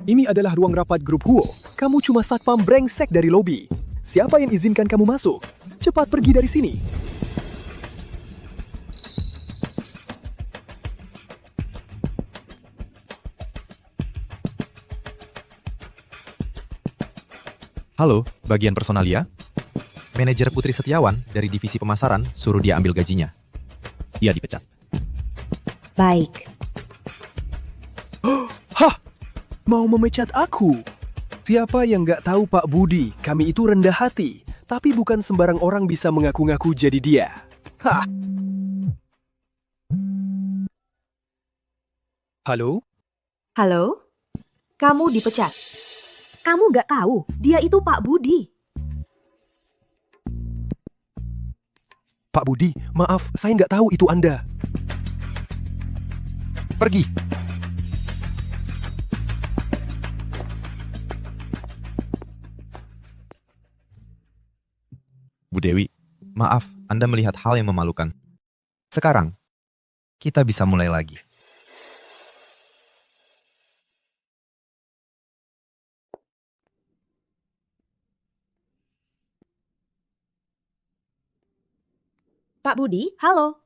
Ini adalah ruang rapat grup Huo. Kamu cuma satpam brengsek dari lobi. Siapa yang izinkan kamu masuk? Cepat pergi dari sini. Halo, bagian personalia. Manajer Putri Setiawan dari divisi pemasaran suruh dia ambil gajinya. Dia dipecat. Baik. Hah? Mau memecat aku? Siapa yang nggak tahu Pak Budi, kami itu rendah hati. Tapi bukan sembarang orang bisa mengaku-ngaku jadi dia. Hah? Halo? Halo? Kamu dipecat. Kamu nggak tahu, dia itu Pak Budi. Pak Budi, maaf, saya nggak tahu itu Anda. Pergi. Bu Dewi, maaf, Anda melihat hal yang memalukan. Sekarang, kita bisa mulai lagi. Pak Budi, halo.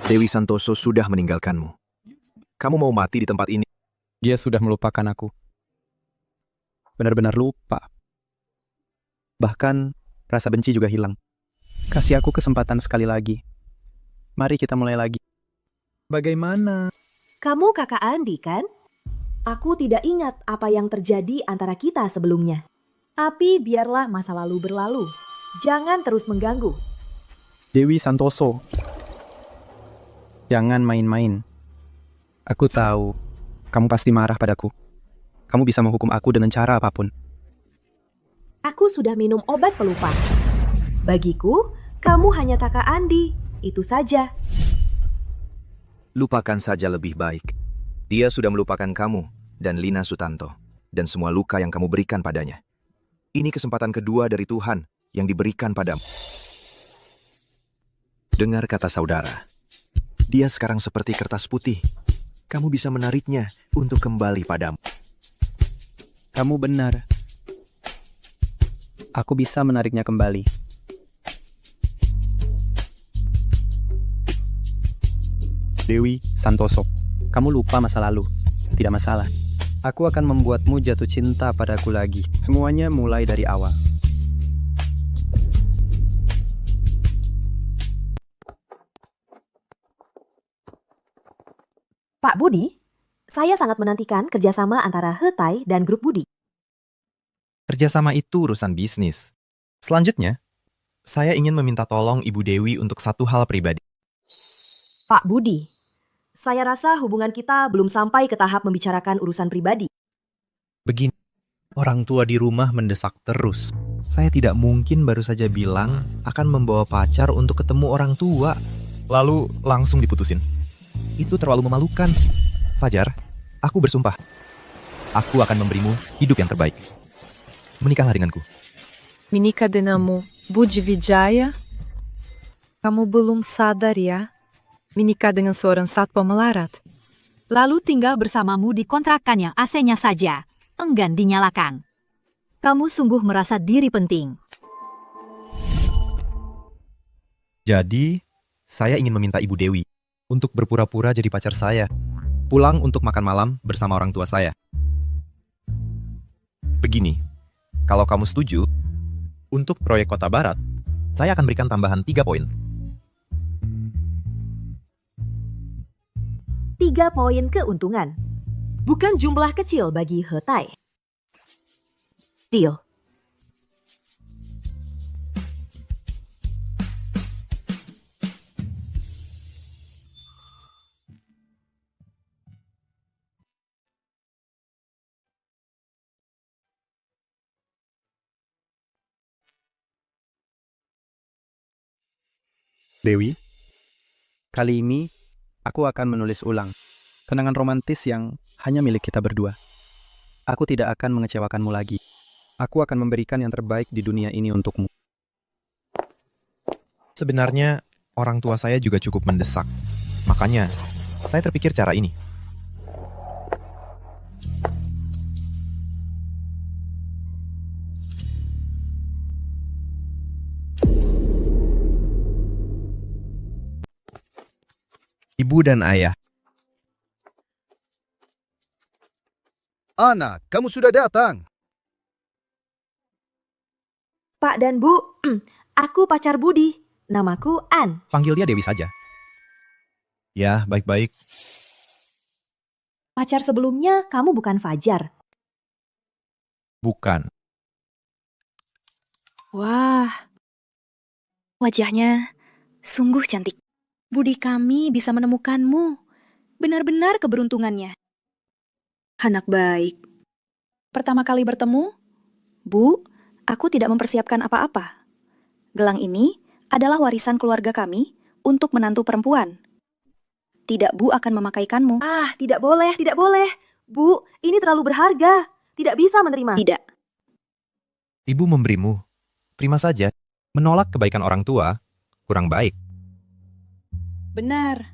Dewi Santoso sudah meninggalkanmu. Kamu mau mati di tempat ini? Dia sudah melupakan aku. Benar-benar lupa. Bahkan rasa benci juga hilang. Kasih aku kesempatan sekali lagi. Mari kita mulai lagi. Bagaimana? Kamu kakak Andi, kan? Aku tidak ingat apa yang terjadi antara kita sebelumnya. Tapi biarlah masa lalu berlalu. Jangan terus mengganggu. Dewi Santoso. Jangan main-main. Aku tahu, kamu pasti marah padaku. Kamu bisa menghukum aku dengan cara apapun. Aku sudah minum obat pelupa. Bagiku, kamu hanya Taka Andi. Itu saja. Lupakan saja lebih baik. Dia sudah melupakan kamu dan Lina Sutanto dan semua luka yang kamu berikan padanya. Ini kesempatan kedua dari Tuhan yang diberikan padamu. Dengar kata saudara. Dia sekarang seperti kertas putih. Kamu bisa menariknya untuk kembali padamu. Kamu benar. Aku bisa menariknya kembali. Dewi Santoso, kamu lupa masa lalu. Tidak masalah. Aku akan membuatmu jatuh cinta padaku lagi. Semuanya mulai dari awal. Pak Budi, saya sangat menantikan kerjasama antara Hetai dan grup Budi. Kerjasama itu urusan bisnis. Selanjutnya, saya ingin meminta tolong Ibu Dewi untuk satu hal pribadi. Pak Budi, saya rasa hubungan kita belum sampai ke tahap membicarakan urusan pribadi. Begini, orang tua di rumah mendesak terus. Saya tidak mungkin baru saja bilang akan membawa pacar untuk ketemu orang tua, lalu langsung diputusin. Itu terlalu memalukan. Fajar, aku bersumpah. Aku akan memberimu hidup yang terbaik. Menikahlah denganku. Menikah denganmu, Budi Wijaya? Kamu belum sadar ya? Menikah dengan seorang satpam melarat. Lalu tinggal bersamamu di kontrakan yang AC-nya saja, enggan dinyalakan. Kamu sungguh merasa diri penting. Jadi, saya ingin meminta Ibu Dewi untuk berpura-pura jadi pacar saya. Pulang untuk makan malam bersama orang tua saya. Begini, kalau kamu setuju, untuk proyek Kota Barat, saya akan berikan tambahan 3 poin. 3 poin keuntungan. Bukan jumlah kecil bagi Hetai. Deal. Dewi, kali ini aku akan menulis ulang kenangan romantis yang hanya milik kita berdua. Aku tidak akan mengecewakanmu lagi. Aku akan memberikan yang terbaik di dunia ini untukmu. Sebenarnya, orang tua saya juga cukup mendesak. Makanya, saya terpikir cara ini. Ibu dan ayah. Anak, kamu sudah datang. Pak dan Bu, aku pacar Budi. Namaku An. Panggil dia Dewi saja. Ya, baik-baik. Pacar sebelumnya kamu bukan Fajar. Bukan. Wah, wajahnya sungguh cantik. Budi kami bisa menemukanmu. Benar-benar keberuntungannya. Anak baik. Pertama kali bertemu, Bu, aku tidak mempersiapkan apa-apa. Gelang ini adalah warisan keluarga kami untuk menantu perempuan. Tidak, Bu akan memakaikanmu. Ah, tidak boleh, tidak boleh. Bu, ini terlalu berharga. Tidak bisa menerima. Tidak. Ibu memberimu. Prima saja. Menolak kebaikan orang tua, kurang baik. Benar.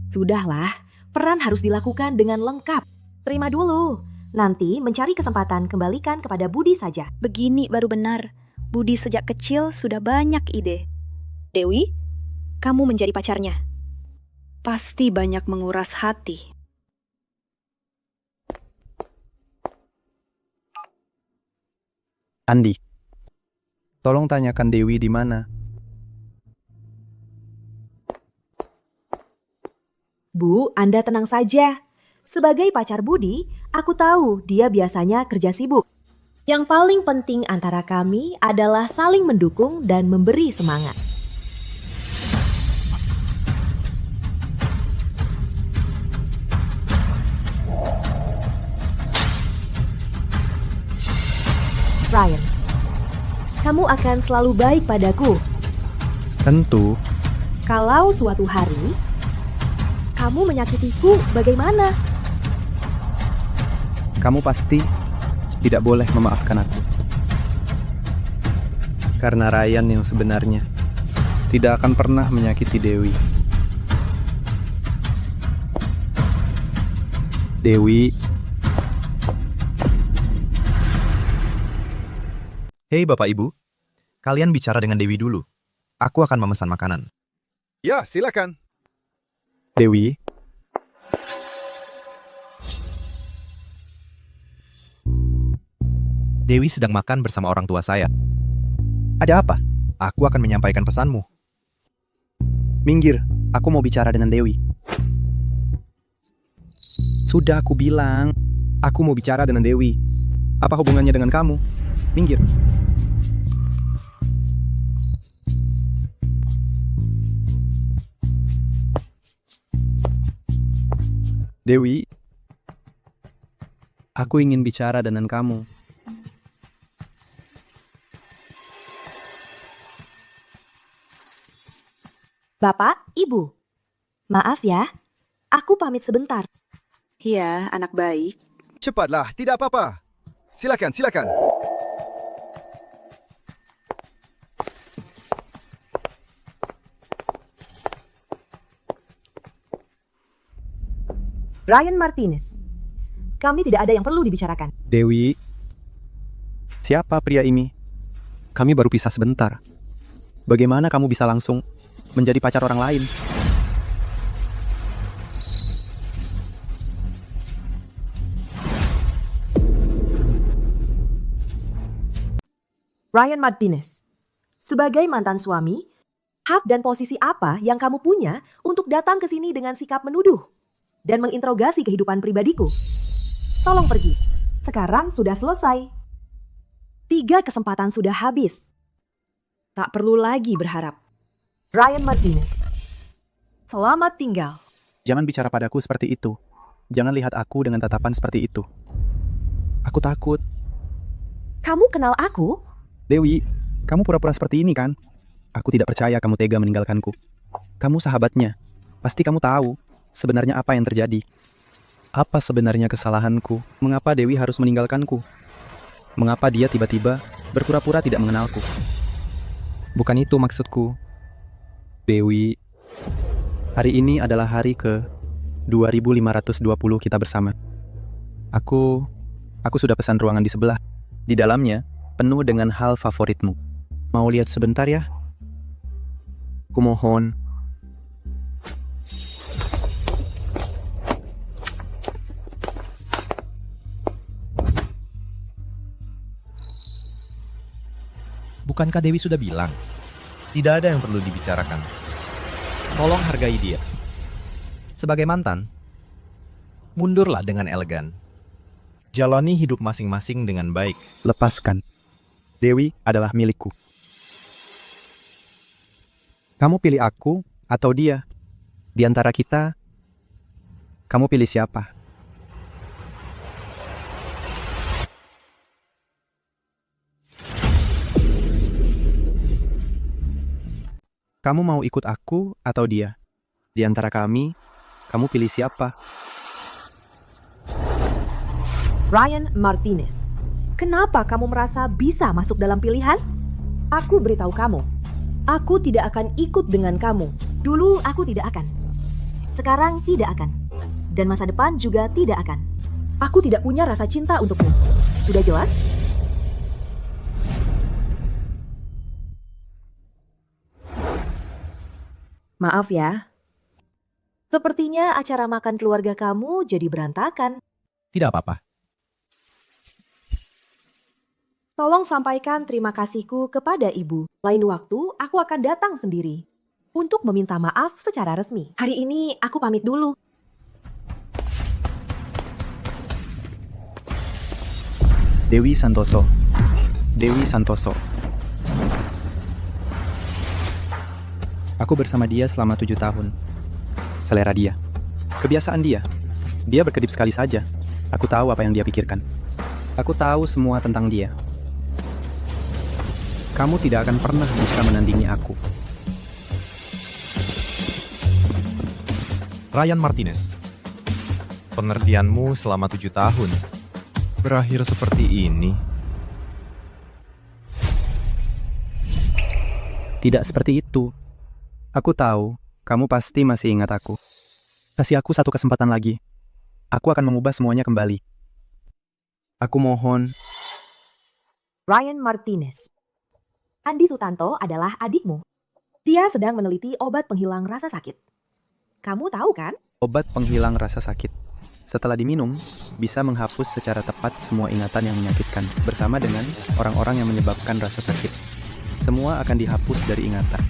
Sudahlah, peran harus dilakukan dengan lengkap. Terima dulu. Nanti mencari kesempatan kembalikan kepada Budi saja. Begini baru benar. Budi sejak kecil sudah banyak ide. Dewi, kamu menjadi pacarnya. Pasti banyak menguras hati. Andi, tolong tanyakan Dewi di mana. Bu, Anda tenang saja. Sebagai pacar Budi, aku tahu dia biasanya kerja sibuk. Yang paling penting antara kami adalah saling mendukung dan memberi semangat. Ryan. Kamu akan selalu baik padaku. Tentu. Kalau suatu hari kamu menyakitiku, bagaimana? Kamu pasti tidak boleh memaafkan aku. Karena Ryan yang sebenarnya tidak akan pernah menyakiti Dewi. Dewi. Hei Bapak Ibu, kalian bicara dengan Dewi dulu. Aku akan memesan makanan. Ya, silakan. Dewi. Dewi sedang makan bersama orang tua saya. Ada apa? Aku akan menyampaikan pesanmu. Minggir, aku mau bicara dengan Dewi. Sudah aku bilang, aku mau bicara dengan Dewi. Apa hubungannya dengan kamu? Minggir. Dewi, aku ingin bicara dengan kamu. Bapak, Ibu. Maaf ya, aku pamit sebentar. Ya, anak baik. Cepatlah, tidak apa-apa. Silakan, silakan. Ryan Martinez. Kami tidak ada yang perlu dibicarakan. Dewi, siapa pria ini? Kami baru pisah sebentar. Bagaimana kamu bisa langsung menjadi pacar orang lain? Ryan Martinez, sebagai mantan suami, hak dan posisi apa yang kamu punya untuk datang ke sini dengan sikap menuduh dan menginterogasi kehidupan pribadiku? Tolong pergi. Sekarang sudah selesai. 3 kesempatan sudah habis. Tak perlu lagi berharap. Ryan Martinez, selamat tinggal. Jangan bicara padaku seperti itu. Jangan lihat aku dengan tatapan seperti itu. Aku takut. Kamu kenal aku? Dewi, kamu pura-pura seperti ini kan? Aku tidak percaya kamu tega meninggalkanku. Kamu sahabatnya. Pasti kamu tahu sebenarnya apa yang terjadi. Apa sebenarnya kesalahanku? Mengapa Dewi harus meninggalkanku? Mengapa dia tiba-tiba berpura-pura tidak mengenalku? Bukan itu maksudku. Dewi, hari ini adalah hari ke 2520 kita bersama. Aku sudah pesan ruangan di sebelah. Di dalamnya penuh dengan hal favoritmu. Mau lihat sebentar ya? Kumohon. Bukankah Dewi sudah bilang? Tidak ada yang perlu dibicarakan. Tolong hargai dia. Sebagai mantan, mundurlah dengan elegan. Jalani hidup masing-masing dengan baik. Lepaskan. Dewi adalah milikku. Kamu pilih aku atau dia? Di antara kita, kamu pilih siapa? Kamu mau ikut aku atau dia? Di antara kami, kamu pilih siapa? Ryan Martinez, kenapa kamu merasa bisa masuk dalam pilihan? Aku beritahu kamu, aku tidak akan ikut dengan kamu. Dulu aku tidak akan. Sekarang tidak akan. Dan masa depan juga tidak akan. Aku tidak punya rasa cinta untukmu. Sudah jelas? Maaf ya. Sepertinya acara makan keluarga kamu jadi berantakan. Tidak apa-apa. Tolong sampaikan terima kasihku kepada ibu. Lain waktu, aku akan datang sendiri untuk meminta maaf secara resmi. Hari ini aku pamit dulu. Dewi Santoso. Dewi Santoso. Aku bersama dia selama 7 tahun. Selera dia. Kebiasaan dia. Dia berkedip sekali saja. Aku tahu apa yang dia pikirkan. Aku tahu semua tentang dia. kamu tidak akan pernah bisa menandingi aku. Ryan Martinez, pengertianmu selama 7 tahun berakhir seperti ini. Tidak seperti itu. Aku tahu, kamu pasti masih ingat aku. Kasih aku satu kesempatan lagi. Aku akan mengubah semuanya kembali. Aku mohon. Ryan Martinez. Andi Sutanto adalah adikmu. Dia sedang meneliti obat penghilang rasa sakit. Kamu tahu kan? Obat penghilang rasa sakit. Setelah diminum, bisa menghapus secara tepat semua ingatan yang menyakitkan, bersama dengan orang-orang yang menyebabkan rasa sakit. Semua akan dihapus dari ingatan.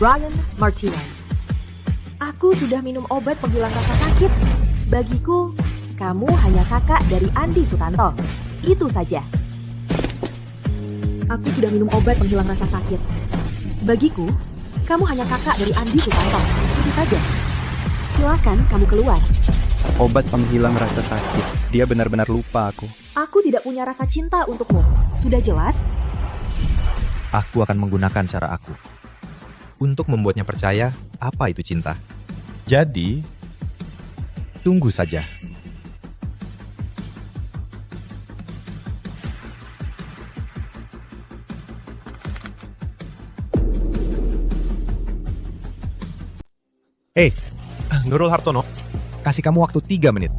Ryan Martinez. Aku sudah minum obat penghilang rasa sakit. Bagiku, kamu hanya kakak dari Andi Sutanto. Itu saja. Aku sudah minum obat penghilang rasa sakit. Bagiku, kamu hanya kakak dari Andi Sutanto. Itu saja. Silakan kamu keluar. Obat penghilang rasa sakit. Dia benar-benar lupa aku. Aku tidak punya rasa cinta untukmu. Sudah jelas? Aku akan menggunakan cara aku untuk membuatnya percaya apa itu cinta. Jadi, tunggu saja. Nurul Hartono, kasih kamu waktu 3 menit.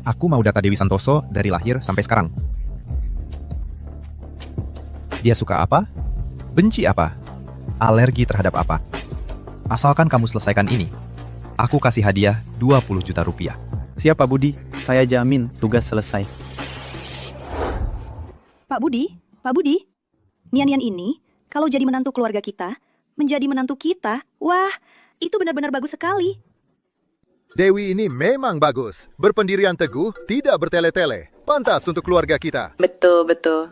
Aku mau data Dewi Santoso dari lahir sampai sekarang. Dia suka apa? Benci apa? Alergi terhadap apa? Asalkan kamu selesaikan ini, aku kasih hadiah 20 juta rupiah. Siap Pak Budi, saya jamin tugas selesai. Pak Budi, Nian-Nian ini kalau jadi menantu keluarga kita, menjadi menantu kita, wah, itu benar-benar bagus sekali. Dewi ini memang bagus. Berpendirian teguh, tidak bertele-tele. Pantas untuk keluarga kita. Betul, betul.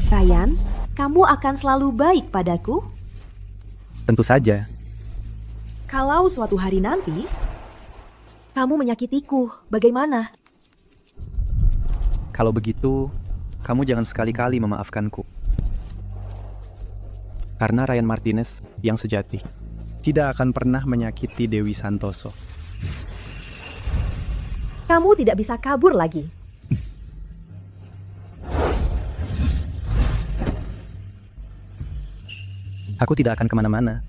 Ryan, kamu akan selalu baik padaku? Tentu saja. Kalau suatu hari nanti, kamu menyakitiku, bagaimana? Kalau begitu, kamu jangan sekali-kali memaafkanku. Karena Ryan Martinez yang sejati tidak akan pernah menyakiti Dewi Santoso. Kamu tidak bisa kabur lagi. Aku tidak akan kemana-mana.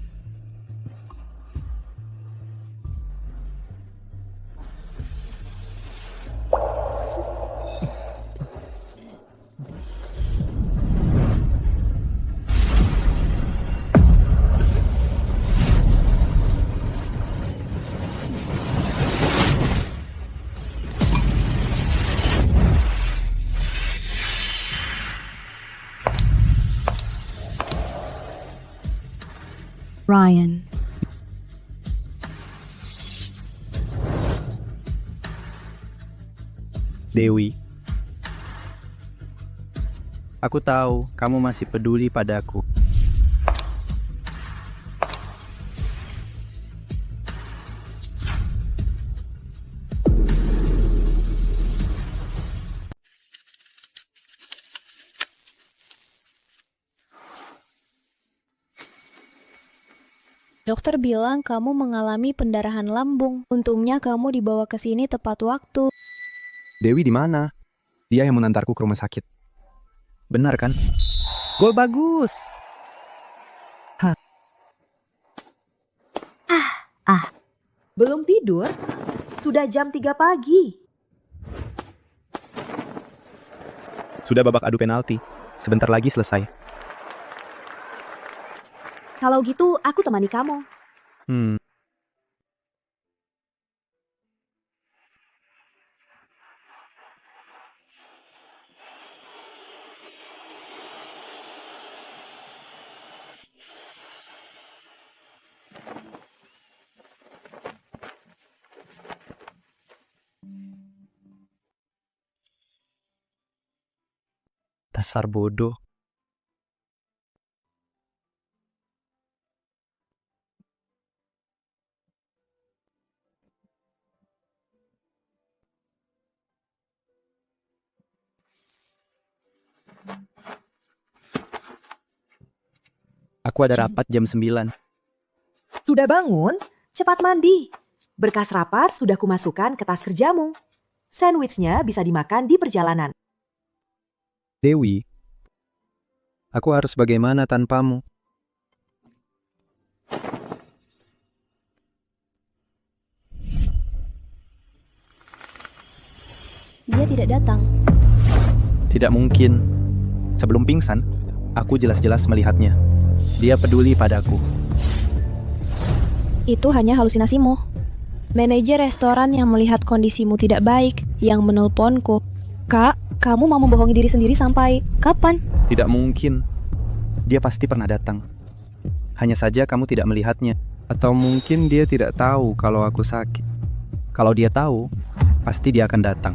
Ryan. Dewi. Aku tahu kamu masih peduli padaku. Dokter bilang kamu mengalami pendarahan lambung. Untungnya kamu dibawa ke sini tepat waktu. Dewi di mana? Dia yang mengantarku ke rumah sakit. Benar kan? Gol bagus. Belum tidur? Sudah jam 3 pagi. Sudah babak adu penalti. Sebentar lagi selesai. Kalau gitu, aku temani kamu. Dasar bodoh. Aku ada rapat jam 9. Sudah bangun? Cepat mandi. Berkas rapat sudah kumasukkan ke tas kerjamu. Sandwichnya bisa dimakan di perjalanan. Dewi, aku harus bagaimana tanpamu? Dia tidak datang. Tidak mungkin. Sebelum pingsan, aku jelas-jelas melihatnya. Dia peduli padaku. Itu hanya halusinasimu. Manajer restoran yang melihat kondisimu tidak baik, yang menelponku. Kak, kamu mau membohongi diri sendiri sampai kapan? Tidak mungkin. Dia pasti pernah datang. Hanya saja kamu tidak melihatnya. Atau mungkin dia tidak tahu kalau aku sakit. Kalau dia tahu, pasti dia akan datang.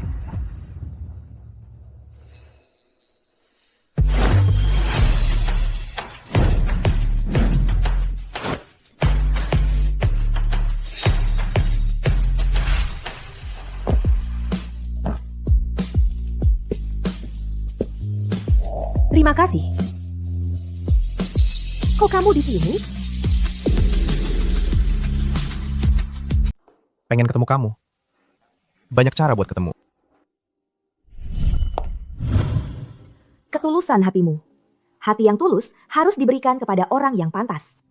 Terima kasih. Kok kamu di sini? Pengen ketemu kamu. Banyak cara buat ketemu. Ketulusan hatimu. Hati yang tulus harus diberikan kepada orang yang pantas.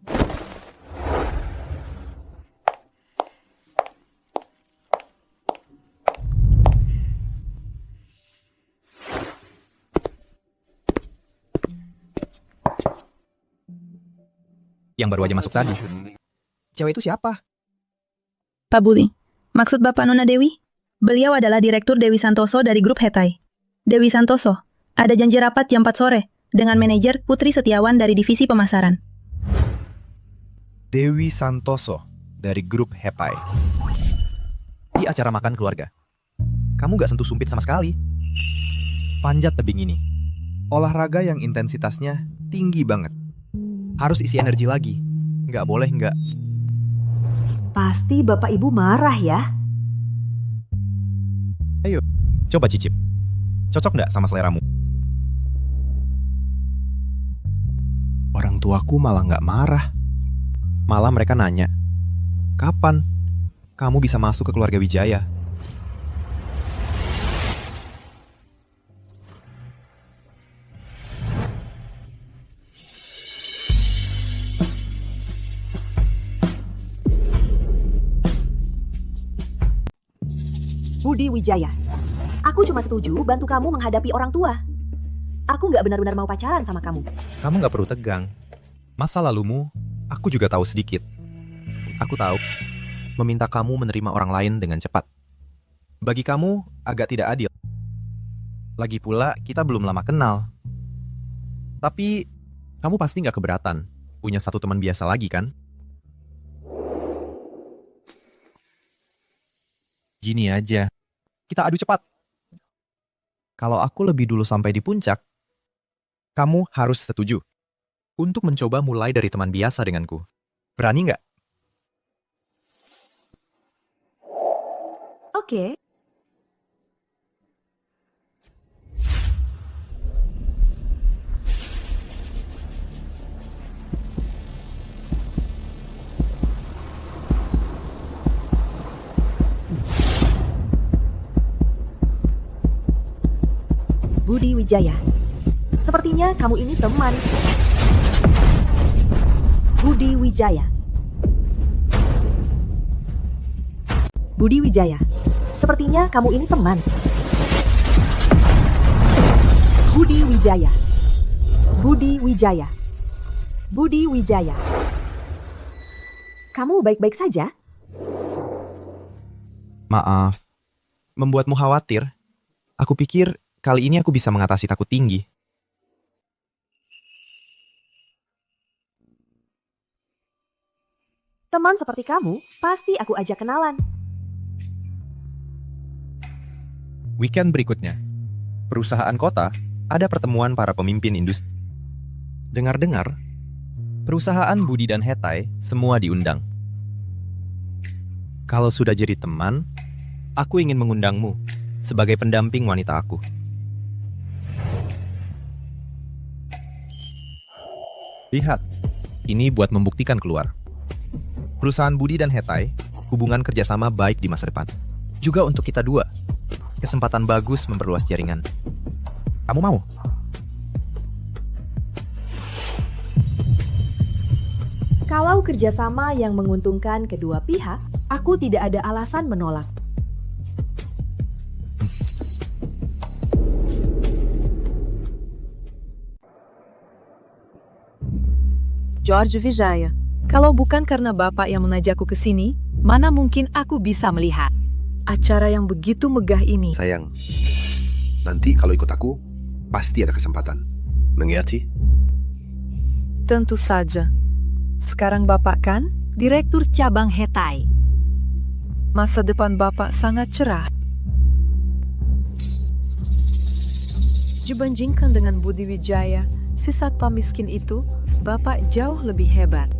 Yang baru aja masuk tadi. Cewek itu siapa? Pak Budi, maksud Bapak Nona Dewi? Beliau adalah Direktur Dewi Santoso dari Grup Hetai. Dewi Santoso, ada janji rapat jam 4 sore dengan manajer Putri Setiawan dari Divisi Pemasaran. Dewi Santoso dari Grup Hetai. Di acara makan keluarga. Kamu gak sentuh sumpit sama sekali. Panjat tebing ini. Olahraga yang intensitasnya tinggi banget. Harus isi energi lagi. Nggak boleh nggak. Pasti Bapak Ibu marah ya. Ayo, coba cicip. Cocok nggak sama seleramu? Orang tuaku malah nggak marah. Malah mereka nanya, kapan kamu bisa masuk ke keluarga Wijaya? Budi Wijaya, aku cuma setuju bantu kamu menghadapi orang tua. Aku nggak benar-benar mau pacaran sama kamu. Kamu nggak perlu tegang. Masa lalumu, aku juga tahu sedikit. Aku tahu, meminta kamu menerima orang lain dengan cepat. Bagi kamu, agak tidak adil. Lagi pula, kita belum lama kenal. Tapi, kamu pasti nggak keberatan. Punya satu teman biasa lagi, kan? Gini aja. Kita adu cepat. Kalau aku lebih dulu sampai di puncak, kamu harus setuju untuk mencoba mulai dari teman biasa denganku. Berani nggak? Oke. Budi Wijaya, sepertinya kamu ini teman. Budi Wijaya. Budi Wijaya, sepertinya kamu ini teman. Budi Wijaya. Budi Wijaya. Budi Wijaya. Kamu baik-baik saja? Maaf, membuatmu khawatir. Aku pikir kali ini aku bisa mengatasi takut tinggi. Teman seperti kamu, pasti aku ajak kenalan. Weekend berikutnya, perusahaan kota ada pertemuan para pemimpin industri. Dengar-dengar, perusahaan Budi dan Hetai semua diundang. Kalau sudah jadi teman, aku ingin mengundangmu sebagai pendamping wanita aku. Lihat, Ini buat membuktikan keluar. Perusahaan Budi dan Hetai, hubungan kerjasama baik di masa depan. Juga untuk kita dua. Kesempatan bagus memperluas jaringan. Kamu mau? Kalau kerjasama yang menguntungkan kedua pihak, aku tidak ada alasan menolak. George Vijaya, kalau bukan karena Bapak yang mengajakku ke sini, mana mungkin aku bisa melihat acara yang begitu megah ini. Sayang, nanti kalau ikut aku, pasti ada kesempatan. Mengerti? Tentu saja. Sekarang Bapak kan Direktur Cabang Hetai. Masa depan Bapak sangat cerah. Dibandingkan dengan Budi Wijaya, si satpam miskin itu, Bapak jauh lebih hebat.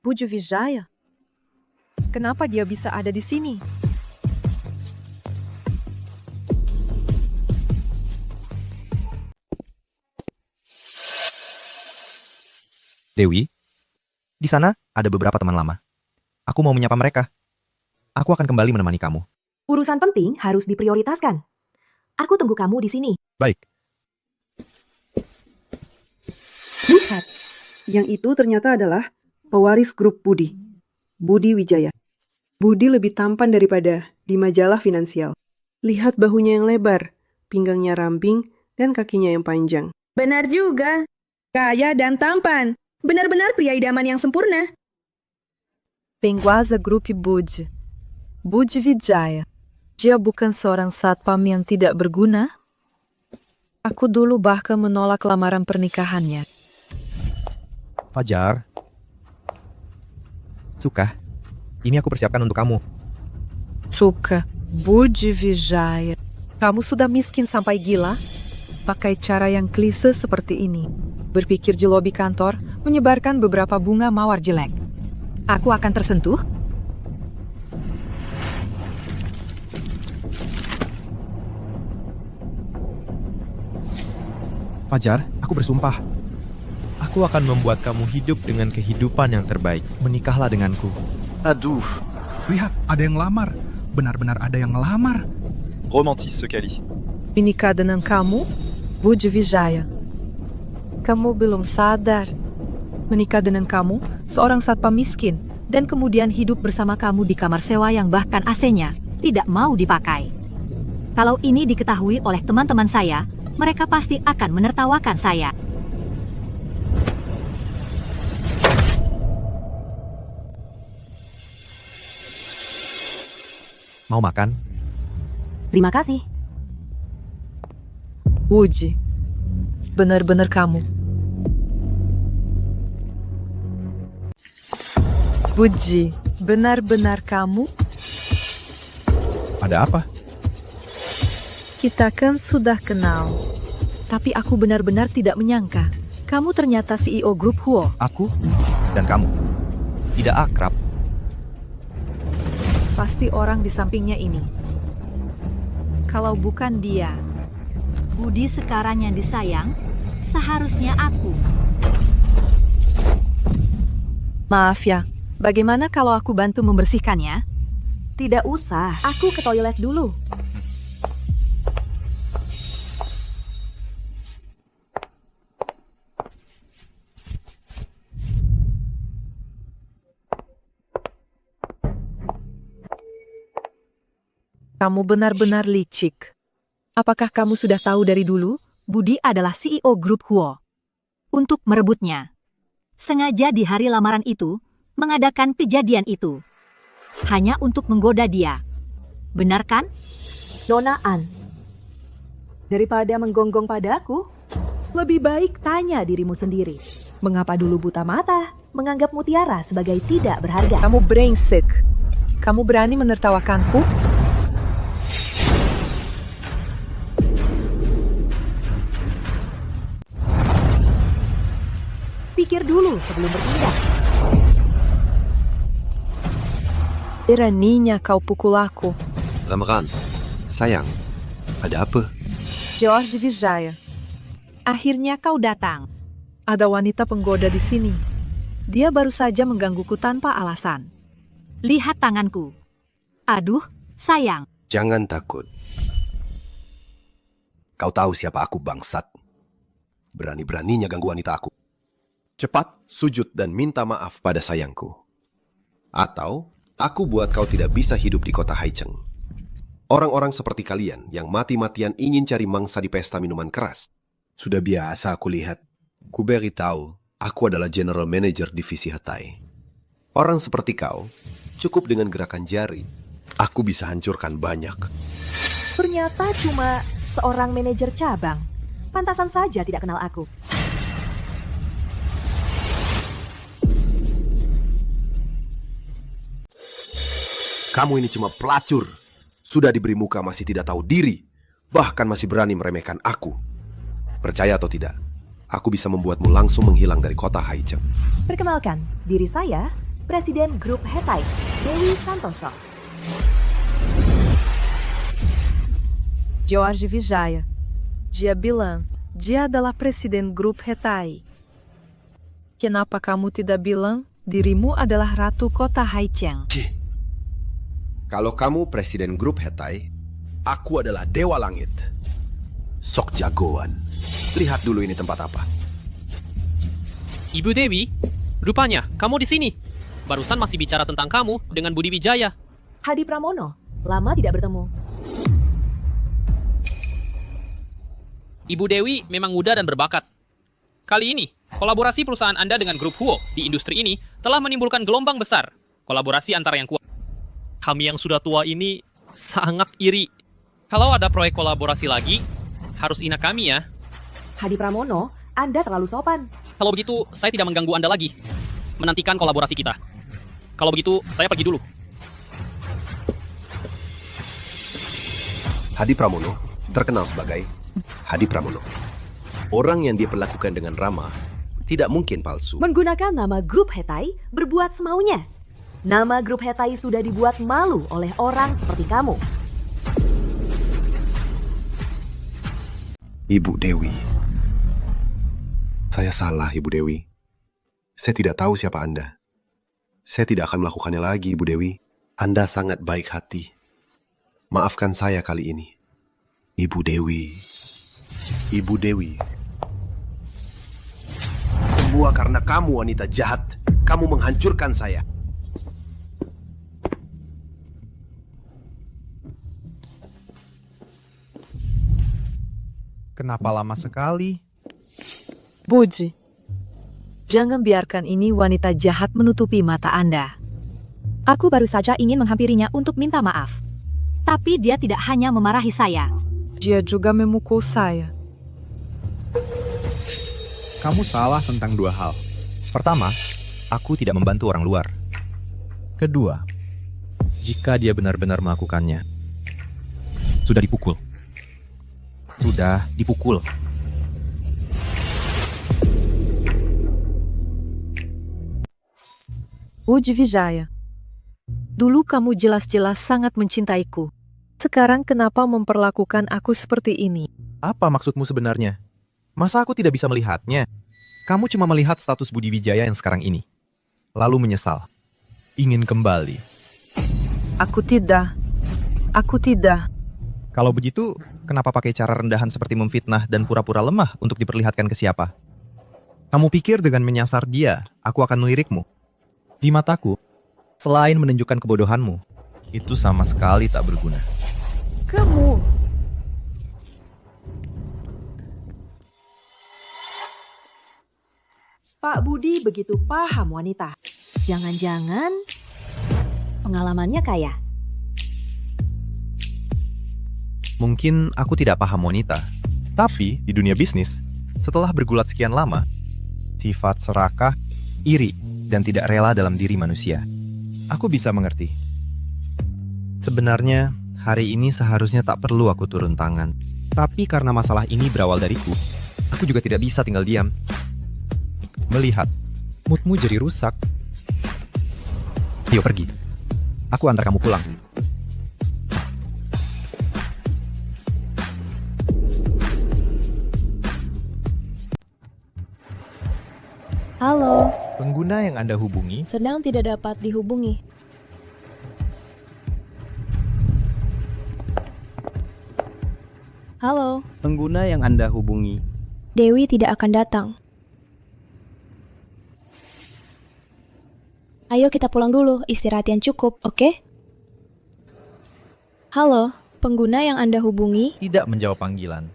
Budi Wijaya? Kenapa dia bisa ada di sini? Dewi, di sana ada beberapa teman lama. Aku mau menyapa mereka. Aku akan kembali menemani kamu. Urusan penting harus diprioritaskan. Aku tunggu kamu di sini. Baik. Lihat, yang itu ternyata adalah pewaris grup Budi, Budi Wijaya. Budi lebih tampan daripada di majalah finansial. Lihat bahunya yang lebar, pinggangnya ramping, dan kakinya yang panjang. Benar juga. Kaya dan tampan. Benar-benar pria idaman yang sempurna. Penguasa grup Budi, Budi Wijaya. Dia bukan seorang satpam yang tidak berguna? Aku dulu bahkan menolak lamaran pernikahannya. Fajar. Suka. Ini aku persiapkan untuk kamu. Suka. Budi Wijaya. Kamu sudah miskin sampai gila? Pakai cara yang klise seperti ini. Berpikir di lobi kantor, menyebarkan beberapa bunga mawar jelek. Aku akan tersentuh? Fajar, aku bersumpah. Aku akan membuat kamu hidup dengan kehidupan yang terbaik. Menikahlah denganku. Aduh. Lihat, ada yang lamar. Benar-benar ada yang ngelamar. Romantis sekali. Menikah dengan kamu, Budi Wijaya. Kamu belum sadar. Menikah dengan kamu, seorang satpam miskin, dan kemudian hidup bersama kamu di kamar sewa yang bahkan AC-nya tidak mau dipakai. Kalau ini diketahui oleh teman-teman saya, mereka pasti akan menertawakan saya. Mau makan? Terima kasih. Budi, benar-benar kamu. Budi, benar-benar kamu? Ada apa? Kita kan sudah kenal. Tapi aku benar-benar tidak menyangka. Kamu ternyata CEO grup Huo. Aku dan kamu tidak akrab. Pasti orang di sampingnya ini. Kalau bukan dia, Budi sekarang yang disayang, seharusnya aku. Maaf ya, bagaimana kalau aku bantu membersihkannya? Tidak usah, aku ke toilet dulu. Kamu benar-benar licik. Apakah kamu sudah tahu dari dulu? Budi adalah CEO grup Huo. Untuk merebutnya. Sengaja di hari lamaran itu, mengadakan kejadian itu. Hanya untuk menggoda dia. Benar kan? Nona An, daripada menggonggong padaku, lebih baik tanya dirimu sendiri. Mengapa dulu buta mata, menganggap mutiara sebagai tidak berharga? Kamu brengsek. Kamu berani menertawakanku? Pikir dulu sebelum bertindak. Beraninya kau pukul aku. Ramran, sayang, ada apa? George Vijaya. Akhirnya kau datang. Ada wanita penggoda di sini. Dia baru saja menggangguku tanpa alasan. Lihat tanganku. Aduh, sayang. Jangan takut. Kau tahu siapa aku, bangsat. Berani-beraninya ganggu wanita aku. Cepat sujud dan minta maaf pada sayangku. Atau aku buat kau tidak bisa hidup di kota Haicheng. Orang-orang seperti kalian yang mati-matian ingin cari mangsa di pesta minuman keras. Sudah biasa aku lihat. Ku beritahu, aku adalah General Manager Divisi Hetai. Orang seperti kau, cukup dengan gerakan jari, aku bisa hancurkan banyak. Ternyata cuma seorang manajer cabang. Pantasan saja tidak kenal aku. Kamu ini cuma pelacur. Sudah diberi muka masih tidak tahu diri. Bahkan masih berani meremehkan aku. Percaya atau tidak, aku bisa membuatmu langsung menghilang dari kota Haicheng. Perkenalkan, diri saya, Presiden Grup Hetai, Dewi Santoso. George Vijaya. Dia bilang, dia adalah Presiden Grup Hetai. Kenapa kamu tidak bilang dirimu adalah Ratu Kota Haicheng? Kalau kamu Presiden Grup Hetai, aku adalah Dewa Langit. Sok jagoan. Lihat dulu ini tempat apa. Ibu Dewi, rupanya kamu di sini. Barusan masih bicara tentang kamu dengan Budi Wijaya. Hadi Pramono, lama tidak bertemu. Ibu Dewi memang muda dan berbakat. Kali ini, kolaborasi perusahaan Anda dengan grup Huo di industri ini telah menimbulkan gelombang besar. Kolaborasi antara yang kuat. Kami yang sudah tua ini sangat iri. Kalau ada proyek kolaborasi lagi, harus ingat kami ya. Hadi Pramono, Anda terlalu sopan. Kalau begitu, saya tidak mengganggu Anda lagi. Menantikan kolaborasi kita. Kalau begitu, saya pergi dulu. Hadi Pramono terkenal sebagai Hadi Pramono. Orang yang dia perlakukan dengan ramah tidak mungkin palsu. Menggunakan nama Grup Hetai berbuat semaunya. Nama Grup Hetai sudah dibuat malu oleh orang seperti kamu. Ibu Dewi. Saya salah, Ibu Dewi. Saya tidak tahu siapa Anda. Saya tidak akan melakukannya lagi, Ibu Dewi. Anda sangat baik hati. Maafkan saya kali ini. Ibu Dewi. Ibu Dewi. Semua karena kamu wanita jahat. Kamu menghancurkan saya. Kenapa lama sekali? Buji, jangan biarkan ini wanita jahat menutupi mata Anda. Aku baru saja ingin menghampirinya untuk minta maaf. Tapi dia tidak hanya memarahi saya. Dia juga memukul saya. Kamu salah tentang dua hal. Pertama, aku tidak membantu orang luar. Kedua, jika dia benar-benar melakukannya, sudah dipukul. Sudah dipukul. Uji Vijaya, dulu kamu jelas-jelas sangat mencintaiku. Sekarang kenapa memperlakukan aku seperti ini? Apa maksudmu sebenarnya? Masa aku tidak bisa melihatnya? Kamu cuma melihat status Budi Wijaya yang sekarang ini. Lalu menyesal. Ingin kembali. Aku tidak. Aku tidak. Kalau begitu, kenapa pakai cara rendahan seperti memfitnah dan pura-pura lemah untuk diperlihatkan ke siapa? Kamu pikir dengan menyasar dia, aku akan melirikmu? Di mataku, selain menunjukkan kebodohanmu, itu sama sekali tak berguna. Kamu... Pak Budi begitu paham wanita. Jangan-jangan pengalamannya kaya. Mungkin aku tidak paham wanita, tapi di dunia bisnis, setelah bergulat sekian lama, sifat serakah, iri, dan tidak rela dalam diri manusia, aku bisa mengerti. Sebenarnya, hari ini seharusnya tak perlu aku turun tangan. Tapi karena masalah ini berawal dariku, aku juga tidak bisa tinggal diam. Melihat moodmu jadi rusak. Ayo pergi. Aku antar kamu pulang. Halo, Pengguna yang Anda hubungi sedang tidak dapat dihubungi. Halo, Pengguna yang Anda hubungi. Dewi tidak akan datang. Ayo kita pulang dulu, istirahat yang cukup, oke? Halo, pengguna yang Anda hubungi. tidak menjawab panggilan.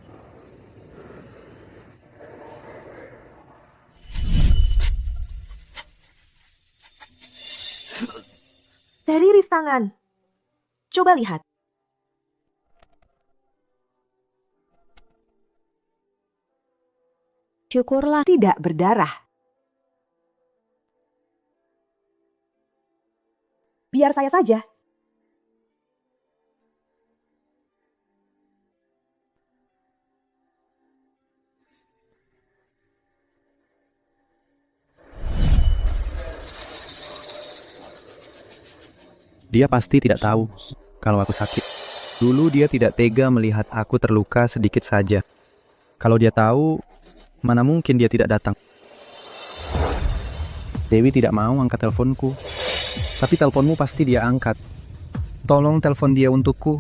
Dari ristangan. Coba lihat. Syukurlah tidak berdarah. Biar saya saja. Dia pasti tidak tahu kalau aku sakit. Dulu dia tidak tega melihat aku terluka sedikit saja. Kalau dia tahu, mana mungkin dia tidak datang. Dewi tidak mau angkat teleponku. Tapi teleponmu pasti dia angkat. Tolong telepon dia untukku.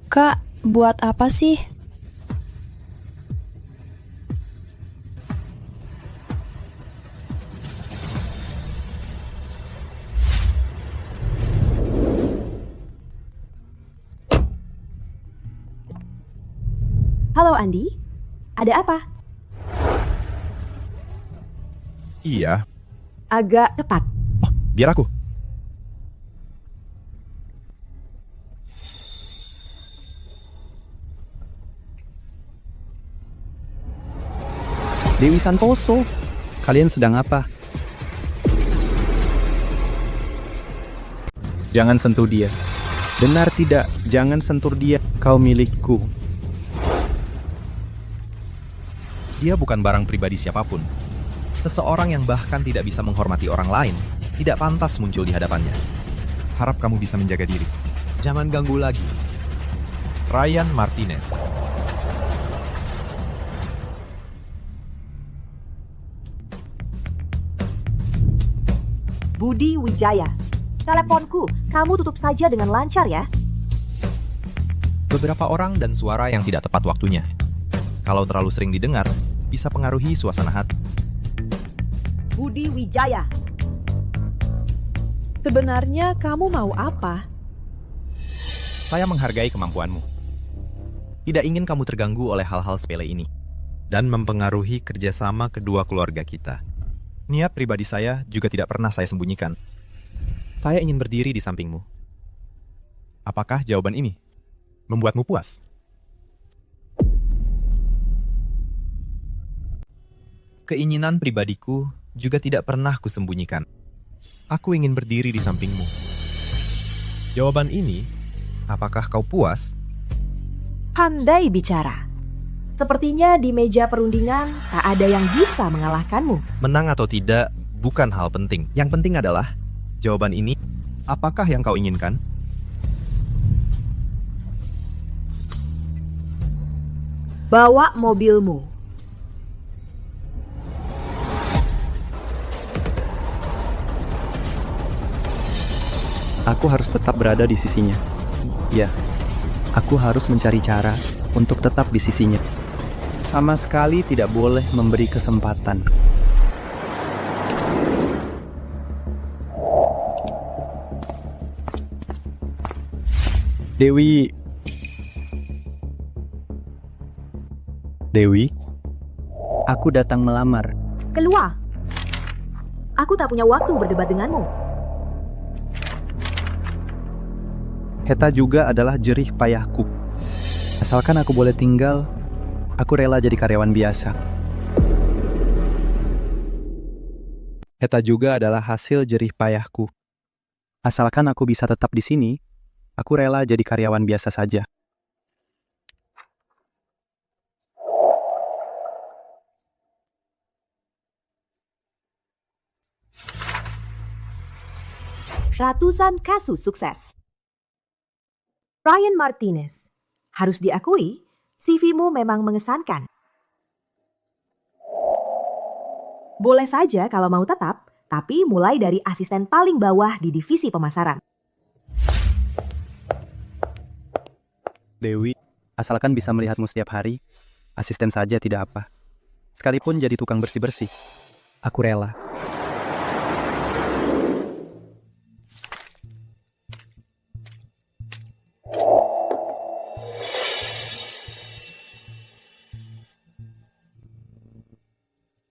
Kak, buat apa sih? Halo Andi, ada apa? Iya, Agak cepat. biar aku. Dewi Santoso, kalian sedang apa? Jangan sentuh dia. Benar tidak, jangan sentuh dia. Kau milikku. Dia bukan barang pribadi siapapun. Seseorang yang bahkan tidak bisa menghormati orang lain, tidak pantas muncul di hadapannya. Harap kamu bisa menjaga diri. Jangan ganggu lagi. Ryan Martinez. Budi Wijaya. Teleponku, kamu tutup saja dengan lancar ya. Beberapa orang dan suara yang tidak tepat waktunya. Kalau terlalu sering didengar, bisa pengaruhi suasana hati. Budi Wijaya. Sebenarnya kamu mau apa? Saya menghargai kemampuanmu. Tidak ingin kamu terganggu oleh hal-hal sepele ini. Dan mempengaruhi kerjasama kedua keluarga kita. Niat pribadi saya juga tidak pernah saya sembunyikan. Saya ingin berdiri di sampingmu. Apakah jawaban ini membuatmu puas? Keinginan pribadiku juga tidak pernah kusembunyikan. Aku ingin berdiri di sampingmu. Jawaban ini, apakah kau puas? Pandai bicara. Sepertinya di meja perundingan tak ada yang bisa mengalahkanmu. Menang atau tidak bukan hal penting. Yang penting adalah jawaban ini, apakah yang kau inginkan? Bawa mobilmu. Aku harus tetap berada di sisinya. Ya, aku harus mencari cara untuk tetap di sisinya. Sama sekali tidak boleh memberi kesempatan. Dewi. Dewi, aku datang melamar. Keluar. Aku tak punya waktu berdebat denganmu. Heta juga adalah jerih payahku. Asalkan aku boleh tinggal, aku rela jadi karyawan biasa. Heta juga adalah hasil jerih payahku. Asalkan aku bisa tetap di sini, aku rela jadi karyawan biasa saja. Ratusan kasus sukses. Ryan Martinez. Harus diakui, CV-mu memang mengesankan. Boleh saja kalau mau tetap, tapi mulai dari asisten paling bawah di divisi pemasaran. Dewi, asalkan bisa melihatmu setiap hari, asisten saja tidak apa. Sekalipun jadi tukang bersih-bersih, aku rela.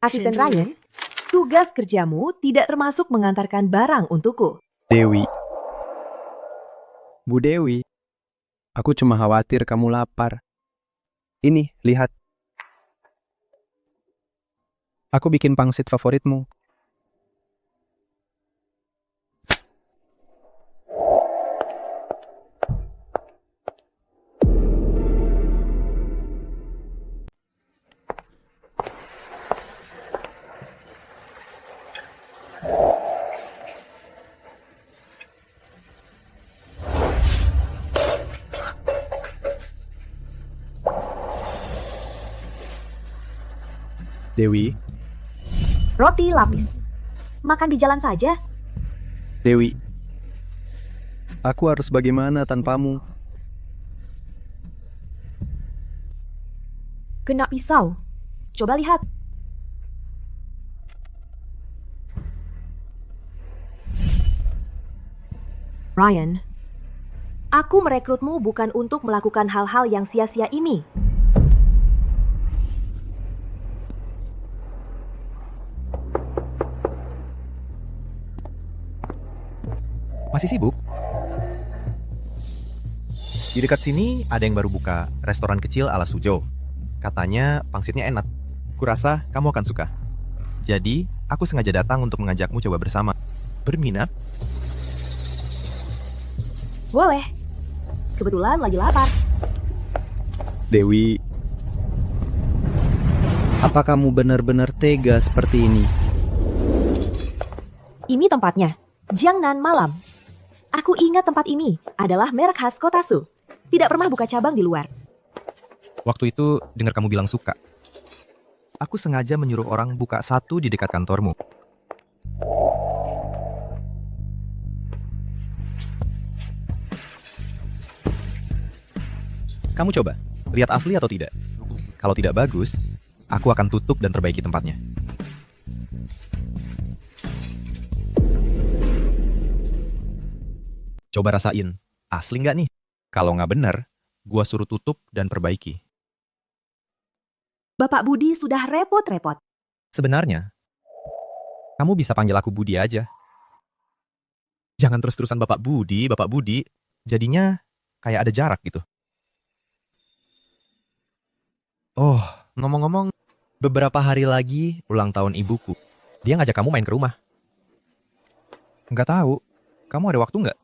Asisten Ryan, tugas kerjamu tidak termasuk mengantarkan barang untukku. Dewi. Bu Dewi, aku cuma khawatir kamu lapar. Ini, lihat. Aku bikin pangsit favoritmu. Dewi. Roti lapis. Makan di jalan saja. Dewi. Aku harus bagaimana tanpamu? Kena pisau. Coba lihat. Ryan, aku merekrutmu bukan untuk melakukan hal-hal yang sia-sia ini. Masih sibuk? Di dekat sini ada yang baru buka restoran kecil ala Suzhou. Katanya pangsitnya enak. Kurasa kamu akan suka. Jadi, aku sengaja datang untuk mengajakmu coba bersama. Berminat? Boleh. Kebetulan lagi lapar. Dewi, apa kamu benar-benar tega seperti ini? Ini tempatnya, Jiangnan Malam. Aku ingat tempat ini adalah merek khas kota Su. Tidak pernah buka cabang di luar. Waktu itu dengar kamu bilang suka. Aku sengaja menyuruh orang buka satu di dekat kantormu. Kamu coba, lihat asli atau tidak. Kalau tidak bagus, aku akan tutup dan perbaiki tempatnya. Coba rasain, asli nggak nih? Kalau nggak benar, gua suruh tutup dan perbaiki. Bapak Budi sudah repot-repot. Sebenarnya, kamu bisa panggil aku Budi aja. Jangan terus-terusan Bapak Budi. Jadinya kayak ada jarak gitu. Oh, ngomong-ngomong, beberapa hari lagi ulang tahun ibuku. Dia ngajak kamu main ke rumah. Nggak tahu, kamu ada waktu nggak?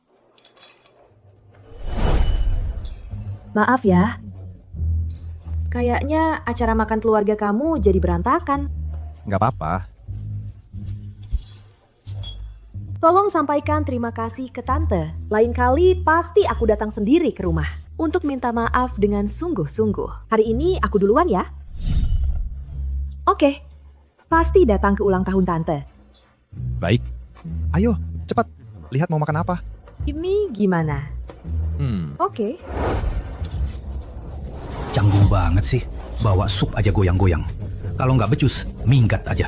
Maaf ya. Kayaknya acara makan keluarga kamu jadi berantakan. Nggak apa-apa. Tolong sampaikan terima kasih ke tante. Lain kali pasti aku datang sendiri ke rumah untuk minta maaf dengan sungguh-sungguh. Hari ini aku duluan ya. Oke, pasti datang ke ulang tahun tante. Baik. Ayo, cepat. Lihat mau makan apa. Ini gimana? Oke. Canggung banget sih, bawa sup aja goyang-goyang. Kalau nggak becus, minggat aja.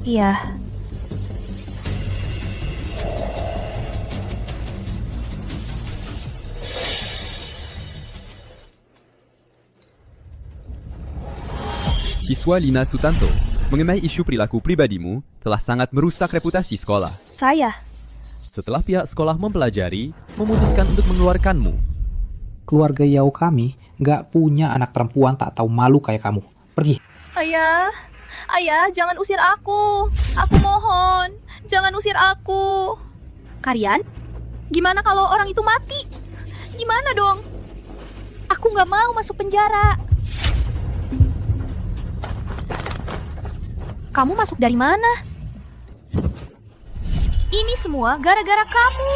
Iya. Siswa Lina Sutanto, mengenai isu perilaku pribadimu telah sangat merusak reputasi sekolah. Saya. Setelah pihak sekolah mempelajari, memutuskan untuk mengeluarkanmu. Keluarga Yao kami nggak punya anak perempuan tak tahu malu kayak kamu. Pergi. Ayah, jangan usir aku. Aku mohon, jangan usir aku. Kalian, gimana kalau orang itu mati? Gimana dong? Aku nggak mau masuk penjara. Kamu masuk dari mana? Ini semua gara-gara kamu.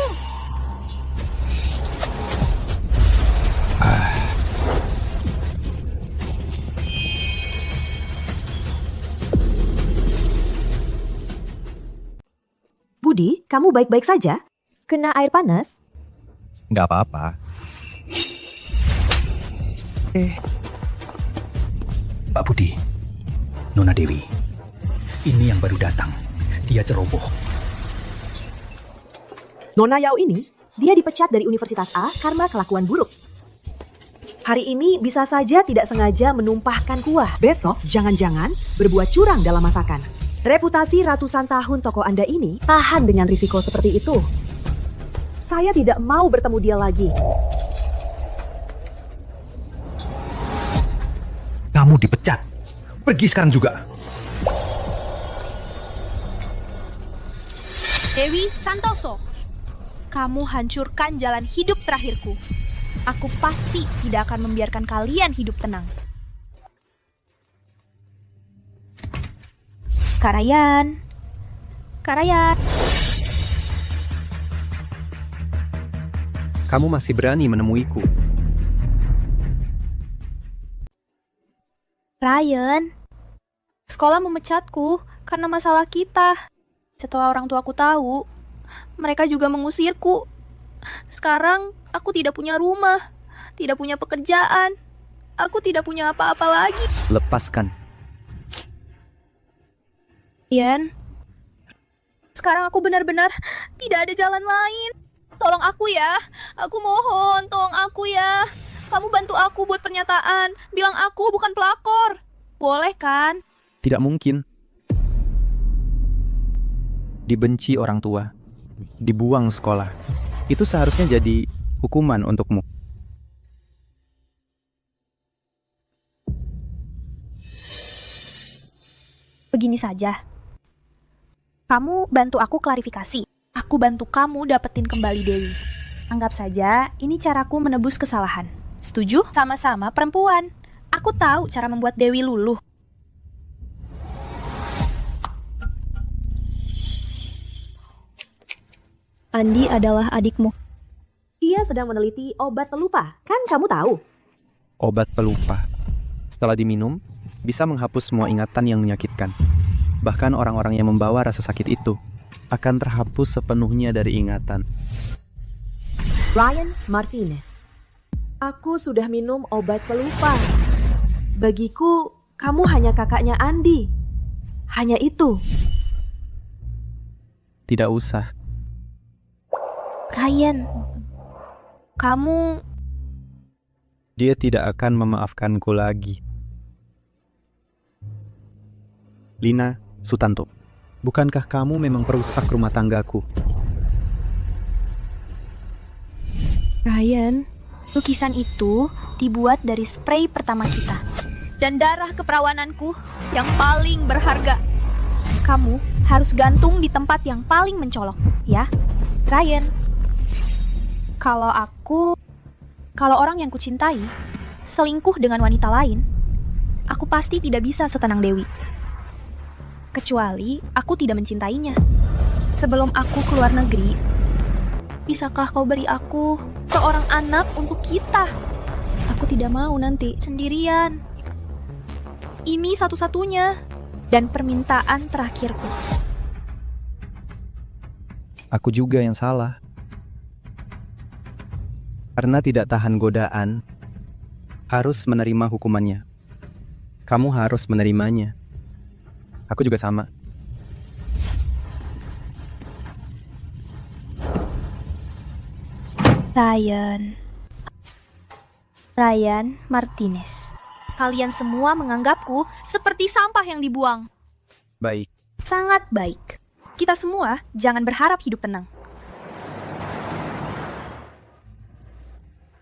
Budi, kamu baik-baik saja? Kena air panas? Nggak apa-apa. Pak Budi, Nona Dewi, ini yang baru datang. Dia ceroboh. Nona Yao ini, dia dipecat dari Universitas A karena kelakuan buruk. Hari ini bisa saja tidak sengaja menumpahkan kuah. Besok, jangan-jangan berbuat curang dalam masakan. Reputasi ratusan tahun toko Anda ini tahan dengan risiko seperti itu. Saya tidak mau bertemu dia lagi. Kamu dipecat. Pergi sekarang juga. Dewi Santoso, kamu hancurkan jalan hidup terakhirku. Aku pasti tidak akan membiarkan kalian hidup tenang. Karayan. Kamu masih berani menemuiku. Ryan, sekolah memecatku karena masalah kita. Setelah orang tuaku tahu, mereka juga mengusirku. Sekarang aku tidak punya rumah, tidak punya pekerjaan. Aku tidak punya apa-apa lagi. Lepaskan. Ian, sekarang aku benar-benar tidak ada jalan lain. Tolong aku ya, aku mohon, tolong aku ya. Kamu bantu aku buat pernyataan, bilang aku bukan pelakor. Boleh kan? Tidak mungkin. Dibenci orang tua, dibuang sekolah. Itu seharusnya jadi hukuman untukmu. Begini saja. Kamu bantu aku klarifikasi. Aku bantu kamu dapetin kembali Dewi. Anggap saja ini caraku menebus kesalahan. Setuju? Sama-sama perempuan. Aku tahu cara membuat Dewi luluh. Andi adalah adikmu. Dia sedang meneliti obat pelupa, kan kamu tahu? Obat pelupa. Setelah diminum, bisa menghapus semua ingatan yang menyakitkan. Bahkan orang-orang yang membawa rasa sakit itu akan terhapus sepenuhnya dari ingatan. Ryan Martinez. Aku sudah minum obat pelupa. Bagiku, kamu hanya kakaknya Andi. Hanya itu. Tidak usah. Ryan, kamu... Dia tidak akan memaafkanku lagi. Lina Sutanto, bukankah kamu memang perusak rumah tanggaku? Ryan, lukisan itu dibuat dari spray pertama kita. Dan darah keperawananku yang paling berharga. Kamu harus gantung di tempat yang paling mencolok, ya? Ryan. Kalau orang yang kucintai selingkuh dengan wanita lain, aku pasti tidak bisa setenang Dewi. Kecuali aku tidak mencintainya. Sebelum aku keluar negeri, bisakah kau beri aku seorang anak untuk kita? Aku tidak mau nanti sendirian. Ini satu-satunya dan permintaan terakhirku. Aku juga yang salah. Karena tidak tahan godaan, harus menerima hukumannya. Kamu harus menerimanya. Aku juga sama. Ryan Martinez. Kalian semua menganggapku seperti sampah yang dibuang. Baik. Sangat baik. Kita semua jangan berharap hidup tenang.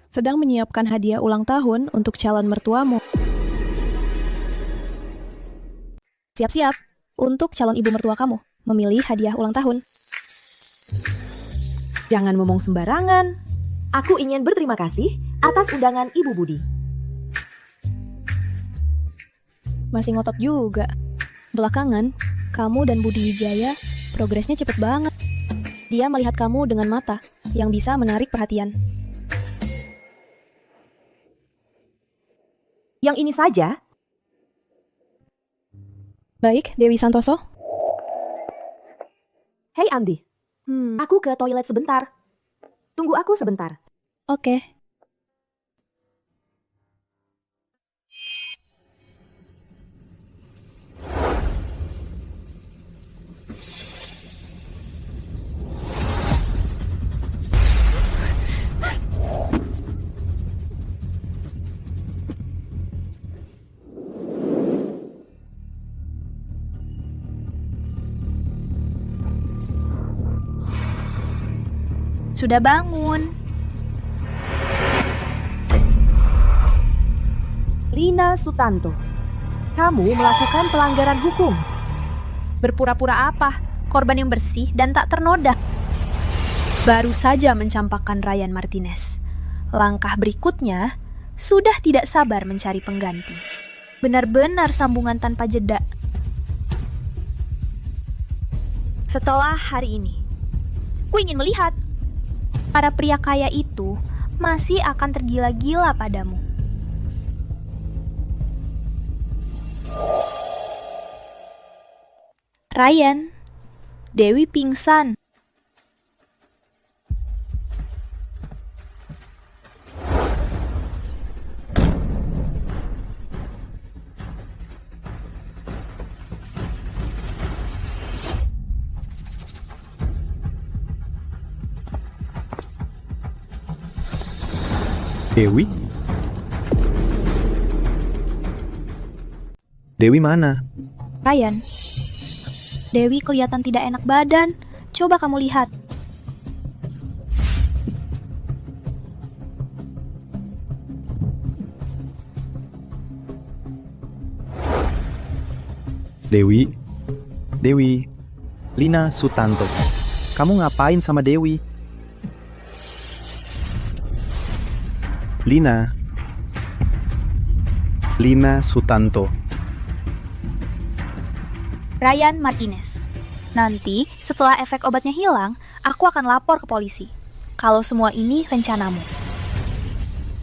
Sedang menyiapkan hadiah ulang tahun untuk calon mertuamu. Siap-siap untuk calon ibu mertua kamu memilih hadiah ulang tahun. Jangan ngomong sembarangan. Aku ingin berterima kasih atas undangan Ibu Budi. Masih ngotot juga. Belakangan, kamu dan Budi Wijaya progresnya cepet banget. Dia melihat kamu dengan mata yang bisa menarik perhatian. Yang ini saja. Baik, Dewi Santoso. Hei Andi, Aku ke toilet sebentar. Tunggu aku sebentar. Oke. Sudah bangun. Lina Sutanto, kamu melakukan pelanggaran hukum. Berpura-pura apa? Korban yang bersih dan tak ternoda. Baru saja mencampakkan Ryan Martinez. Langkah berikutnya sudah tidak sabar mencari pengganti. Benar-benar sambungan tanpa jeda. Setelah hari ini, ku ingin melihat para pria kaya itu masih akan tergila-gila padamu. Ryan, Dewi pingsan. Dewi? Dewi mana? Ryan, Dewi kelihatan tidak enak badan. Coba kamu lihat. Dewi? Dewi? Lina Sutanto, kamu ngapain sama Dewi? Lina Sutanto. Ryan Martinez. Nanti, setelah efek obatnya hilang, aku akan lapor ke polisi. Kalau semua ini rencanamu.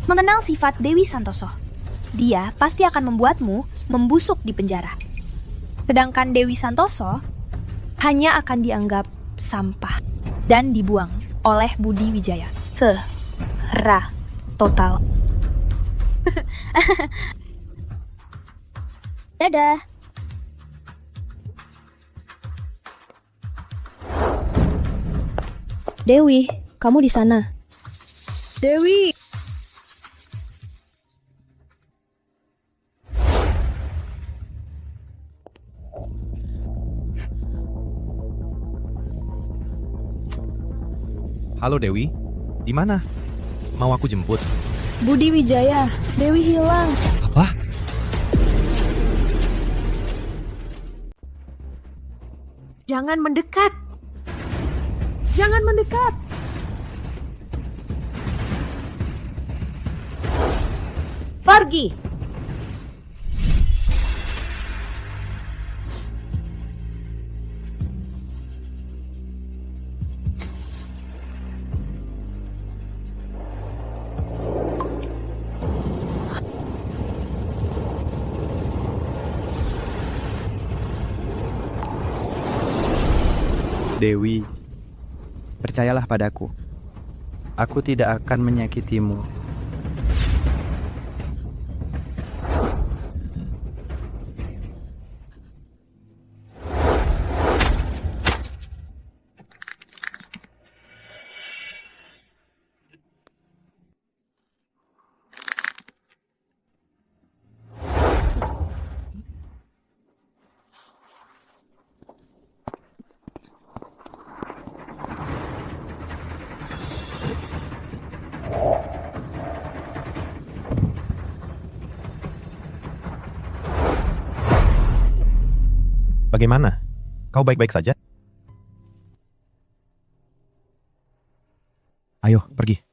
Mengenal sifat Dewi Santoso. Dia pasti akan membuatmu membusuk di penjara. Sedangkan Dewi Santoso hanya akan dianggap sampah dan dibuang oleh Budi Wijaya. Total. Dadah. Dewi, kamu di sana. Dewi! Halo Dewi, di mana? Mau aku jemput? Budi Wijaya, Dewi hilang. Apa? Jangan mendekat. Jangan mendekat. Pergi. Dewi, percayalah padaku. Aku tidak akan menyakitimu. Bagaimana? Kau baik-baik saja? Ayo, pergi.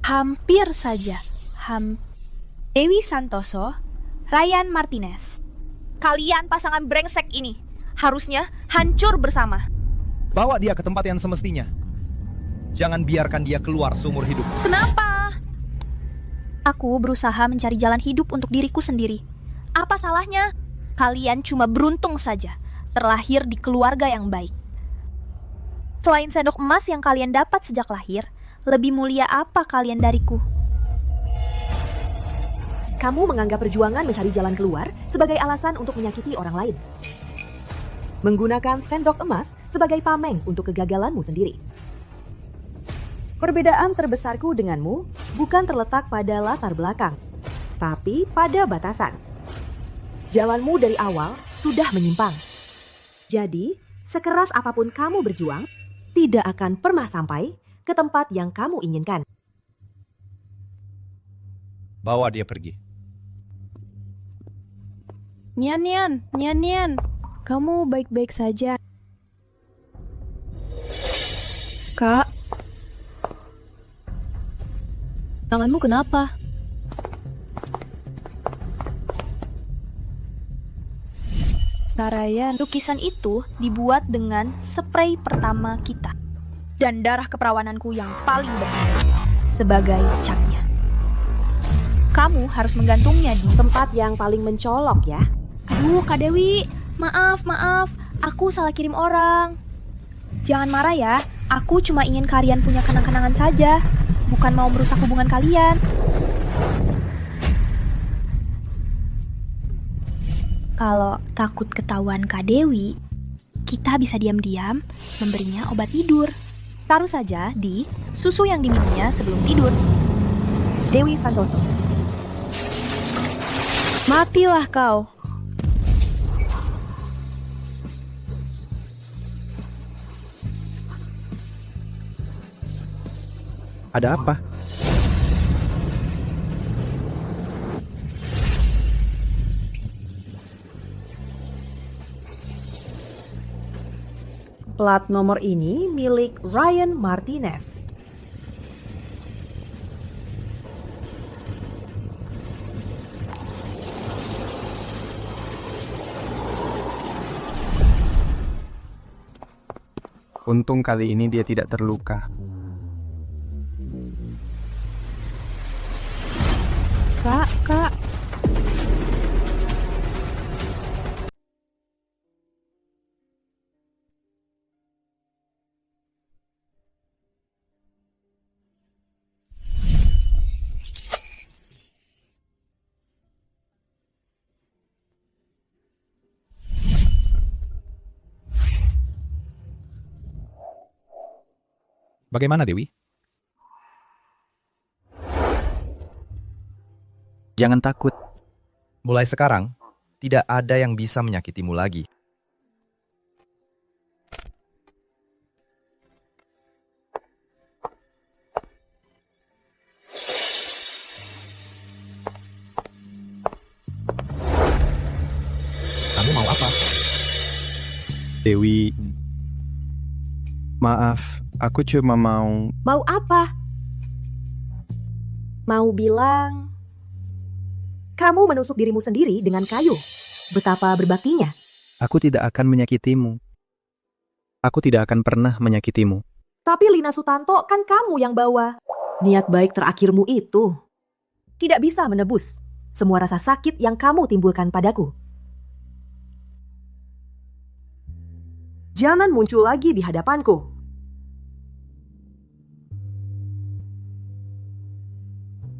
Hampir saja. Dewi Santoso, Ryan Martinez. Kalian pasangan brengsek ini harusnya hancur bersama. Bawa dia ke tempat yang semestinya. Jangan biarkan dia keluar seumur hidup. Kenapa? Aku berusaha mencari jalan hidup untuk diriku sendiri. Apa salahnya? Kalian cuma beruntung saja terlahir di keluarga yang baik. Selain sendok emas yang kalian dapat sejak lahir, lebih mulia apa kalian dariku? Kamu menganggap perjuangan mencari jalan keluar sebagai alasan untuk menyakiti orang lain. Menggunakan sendok emas sebagai pameng untuk kegagalanmu sendiri. Perbedaan terbesarku denganmu bukan terletak pada latar belakang, tapi pada batasan. Jalanmu dari awal sudah menyimpang. Jadi, sekeras apapun kamu berjuang, tidak akan pernah sampai ke tempat yang kamu inginkan. Bawa dia pergi. Nian, kamu baik-baik saja. Kak, tanganmu kenapa? Sarayan, lukisan itu dibuat dengan spray pertama kita. Dan darah keperawananku yang paling berharga sebagai catnya. Kamu harus menggantungnya di tempat yang paling mencolok ya. Aduh, Kak Dewi, maaf. Aku salah kirim orang. Jangan marah ya, aku cuma ingin kalian punya kenang-kenangan saja. Bukan mau merusak hubungan kalian. Kalau takut ketahuan Kak Dewi, kita bisa diam-diam memberinya obat tidur. Taruh saja di susu yang diminumnya sebelum tidur. Dewi Santoso. Matilah kau. Ada apa? Plat nomor ini milik Ryan Martinez. Untung kali ini dia tidak terluka. Kak. Bagaimana, Dewi? Jangan takut. Mulai sekarang, tidak ada yang bisa menyakitimu lagi. Kamu mau apa? Dewi, maaf, aku cuma mau... Mau apa? Mau bilang... Kamu menusuk dirimu sendiri dengan kayu. Betapa berbaktinya. Aku tidak akan menyakitimu. Aku tidak akan pernah menyakitimu. Tapi Lina Sutanto kan kamu yang bawa. Niat baik terakhirmu itu tidak bisa menebus semua rasa sakit yang kamu timbulkan padaku. Jangan muncul lagi di hadapanku.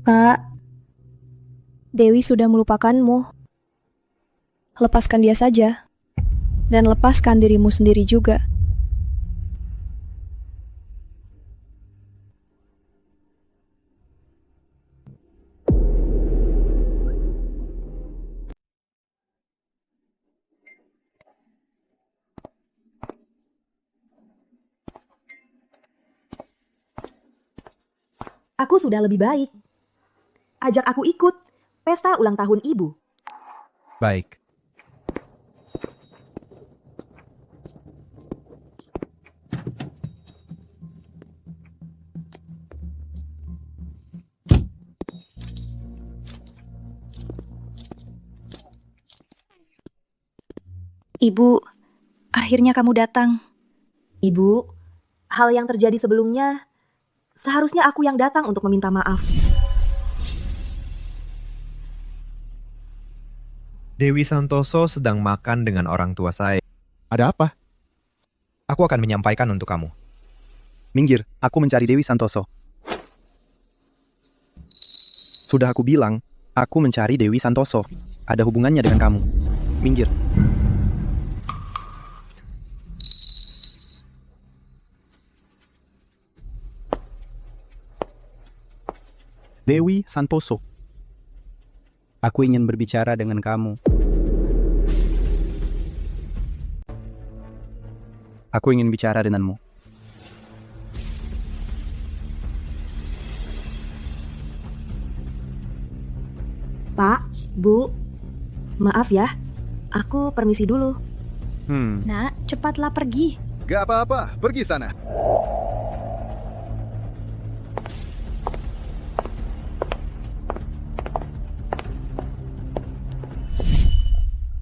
Kak, Dewi sudah melupakanmu. Lepaskan dia saja. Dan lepaskan dirimu sendiri juga. Aku sudah lebih baik. Ajak aku ikut pesta ulang tahun ibu. Baik. Ibu, akhirnya kamu datang. Ibu, hal yang terjadi sebelumnya, seharusnya aku yang datang untuk meminta maaf. Dewi Santoso sedang makan dengan orang tua saya. Ada apa? Aku akan menyampaikan untuk kamu. Minggir, aku mencari Dewi Santoso. Sudah aku bilang, aku mencari Dewi Santoso. Ada hubungannya dengan kamu. Minggir. Dewi Santoso. Aku ingin berbicara dengan kamu. Aku ingin bicara denganmu. Pak, Bu, maaf ya. Aku permisi dulu. Nak, cepatlah pergi. Gak apa-apa, pergi sana.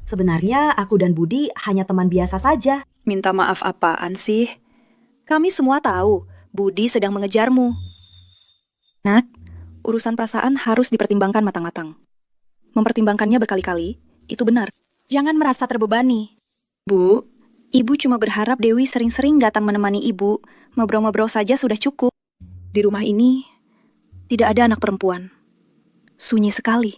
Sebenarnya aku dan Budi hanya teman biasa saja. Minta maaf apaan sih? Kami semua tahu Budi sedang mengejarmu. Nak, urusan perasaan harus dipertimbangkan matang-matang. Mempertimbangkannya berkali-kali, itu benar. Jangan merasa terbebani. Bu, Ibu cuma berharap Dewi sering-sering datang menemani Ibu. Ngobrol-ngobrol saja sudah cukup. Di rumah ini, tidak ada anak perempuan. Sunyi sekali.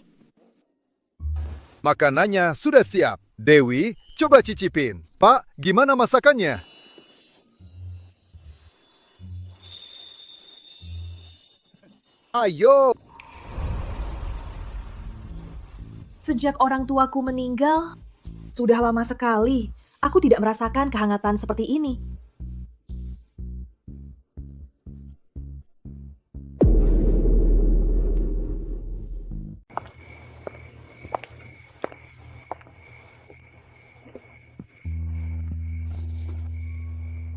Makanannya sudah siap. Dewi, coba cicipin. Pak, gimana masakannya? Ayo. Sejak orang tuaku meninggal, sudah lama sekali aku tidak merasakan kehangatan seperti ini.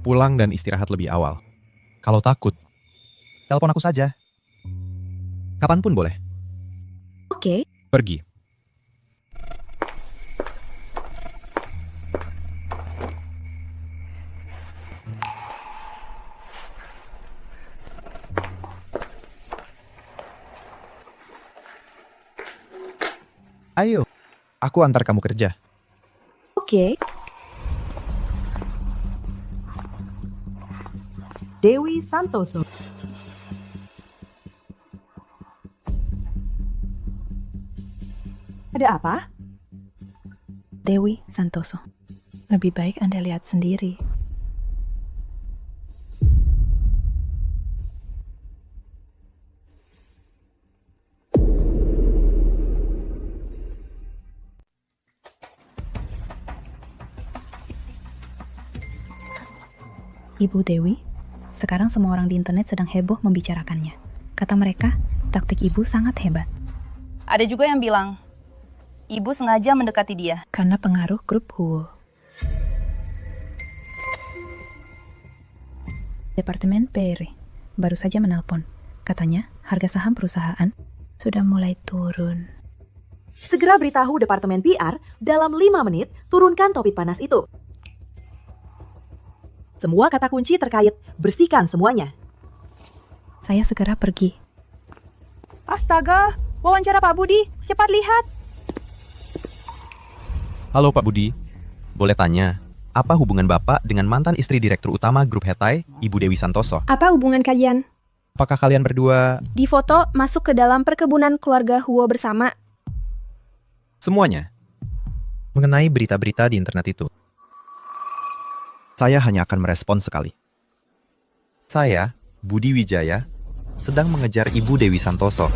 Pulang dan istirahat lebih awal. Kalau takut, telepon aku saja. Kapanpun boleh. Oke. Pergi. Ayo, aku antar kamu kerja. Oke. Dewi Santoso. Ada apa? Dewi Santoso. Lebih baik Anda lihat sendiri. Ibu Dewi, sekarang semua orang di internet sedang heboh membicarakannya. Kata mereka, taktik ibu sangat hebat. Ada juga yang bilang, Ibu sengaja mendekati dia. Karena pengaruh grup Huo. Departemen PR baru saja menelpon. Katanya, harga saham perusahaan sudah mulai turun. Segera beritahu Departemen PR dalam 5 menit turunkan topik panas itu. Semua kata kunci terkait, bersihkan semuanya. Saya segera pergi. Astaga, wawancara Pak Budi, cepat lihat. Halo Pak Budi, boleh tanya, apa hubungan Bapak dengan mantan istri Direktur Utama Grup Hetai, Ibu Dewi Santoso? Apa hubungan kalian? Apakah kalian berdua... Di foto masuk ke dalam perkebunan keluarga Huo bersama. Semuanya? Mengenai berita-berita di internet itu. Saya hanya akan merespon sekali. Saya, Budi Wijaya, sedang mengejar Ibu Dewi Santoso.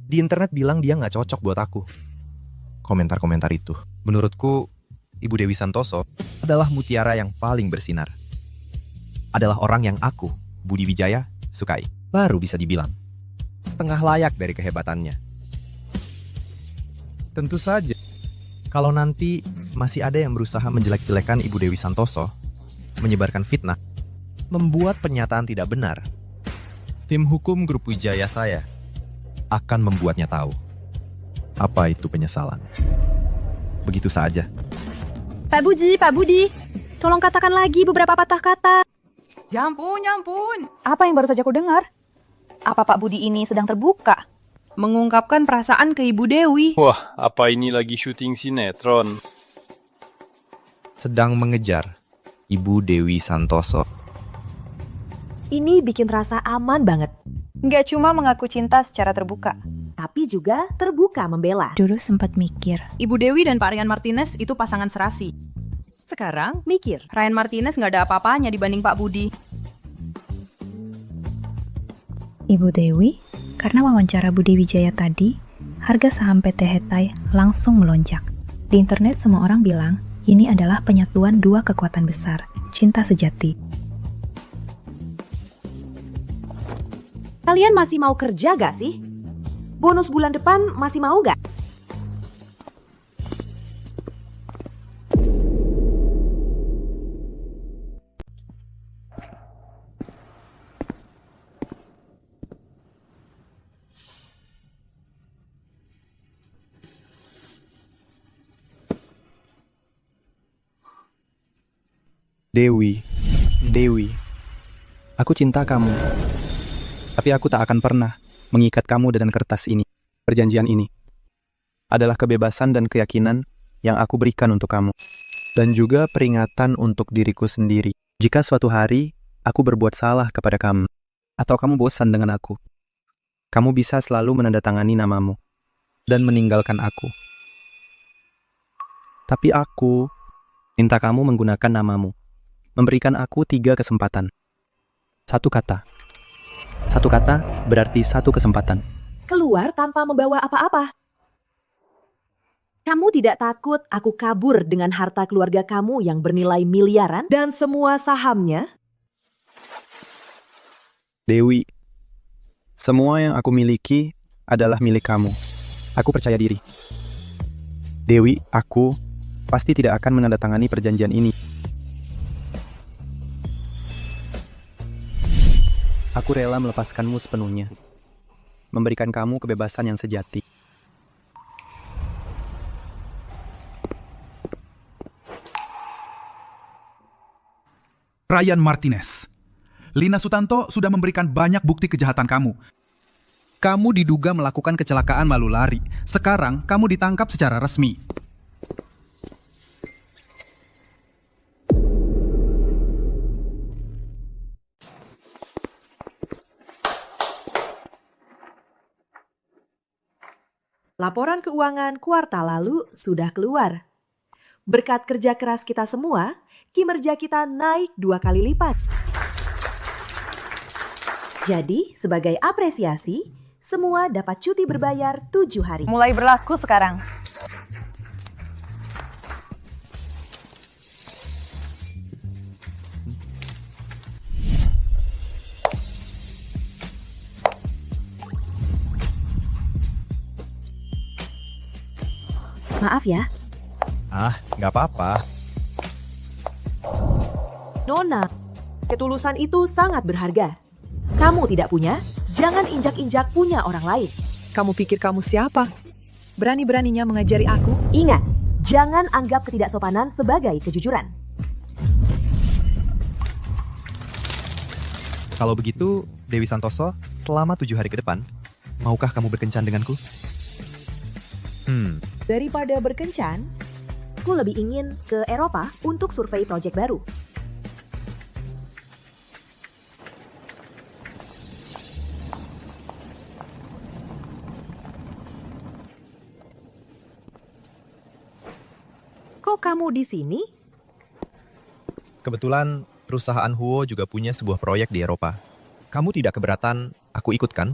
Di internet bilang dia nggak cocok buat aku. Komentar-komentar itu, menurutku, Ibu Dewi Santoso adalah mutiara yang paling bersinar. Adalah orang yang aku, Budi Wijaya, sukai. Baru bisa dibilang. Setengah layak dari kehebatannya. Tentu saja, kalau nanti masih ada yang berusaha menjelek-jelekan Ibu Dewi Santoso, menyebarkan fitnah, membuat pernyataan tidak benar, tim hukum Grup Wijaya saya akan membuatnya tahu apa itu penyesalan. Begitu saja. Pak Budi, tolong katakan lagi beberapa patah kata. Ya ampun. Apa yang baru saja aku dengar? Apa Pak Budi ini sedang terbuka? Mengungkapkan perasaan ke Ibu Dewi. Wah, apa ini lagi syuting sinetron? Sedang mengejar Ibu Dewi Santoso. Ini bikin rasa aman banget. Nggak cuma mengaku cinta secara terbuka, tapi juga terbuka membela. Dulu sempat mikir, Ibu Dewi dan Pak Ryan Martinez itu pasangan serasi. Sekarang mikir, Ryan Martinez nggak ada apa-apanya dibanding Pak Budi. Ibu Dewi, karena wawancara Budi Wijaya tadi, harga saham PT Hetai langsung melonjak. Di internet semua orang bilang, ini adalah penyatuan dua kekuatan besar, cinta sejati. Kalian masih mau kerja gak sih? Bonus bulan depan masih mau gak? Dewi, aku cinta kamu. Tapi aku tak akan pernah mengikat kamu dengan kertas ini. Perjanjian ini adalah kebebasan dan keyakinan yang aku berikan untuk kamu. Dan juga peringatan untuk diriku sendiri. Jika suatu hari aku berbuat salah kepada kamu, atau kamu bosan dengan aku, kamu bisa selalu menandatangani namamu dan meninggalkan aku. Tapi aku minta kamu menggunakan namamu. Memberikan aku 3 kesempatan. Satu kata berarti 1 kesempatan. Keluar tanpa membawa apa-apa. Kamu tidak takut aku kabur dengan harta keluarga kamu yang bernilai miliaran dan semua sahamnya? Dewi, semua yang aku miliki adalah milik kamu. Aku percaya diri. Dewi, aku pasti tidak akan menandatangani perjanjian ini. Aku rela melepaskanmu sepenuhnya, memberikan kamu kebebasan yang sejati. Ryan Martinez, Lina Sutanto sudah memberikan banyak bukti kejahatan kamu. Kamu diduga melakukan kecelakaan lalu lari. Sekarang kamu ditangkap secara resmi. Laporan keuangan kuartal lalu sudah keluar. Berkat kerja keras kita semua, kinerja kita naik 2 kali lipat. Jadi, sebagai apresiasi, semua dapat cuti berbayar 7 hari. Mulai berlaku sekarang. Maaf ya. Nggak apa-apa. Nona, ketulusan itu sangat berharga. Kamu tidak punya, jangan injak-injak punya orang lain. Kamu pikir kamu siapa? Berani-beraninya mengajari aku? Ingat, jangan anggap ketidaksopanan sebagai kejujuran. Kalau begitu, Dewi Santoso, selama 7 hari ke depan, maukah kamu berkencan denganku? Daripada berkencan, aku lebih ingin ke Eropa untuk survei proyek baru. Kok kamu di sini? Kebetulan, perusahaan Huo juga punya sebuah proyek di Eropa. Kamu tidak keberatan aku ikut kan?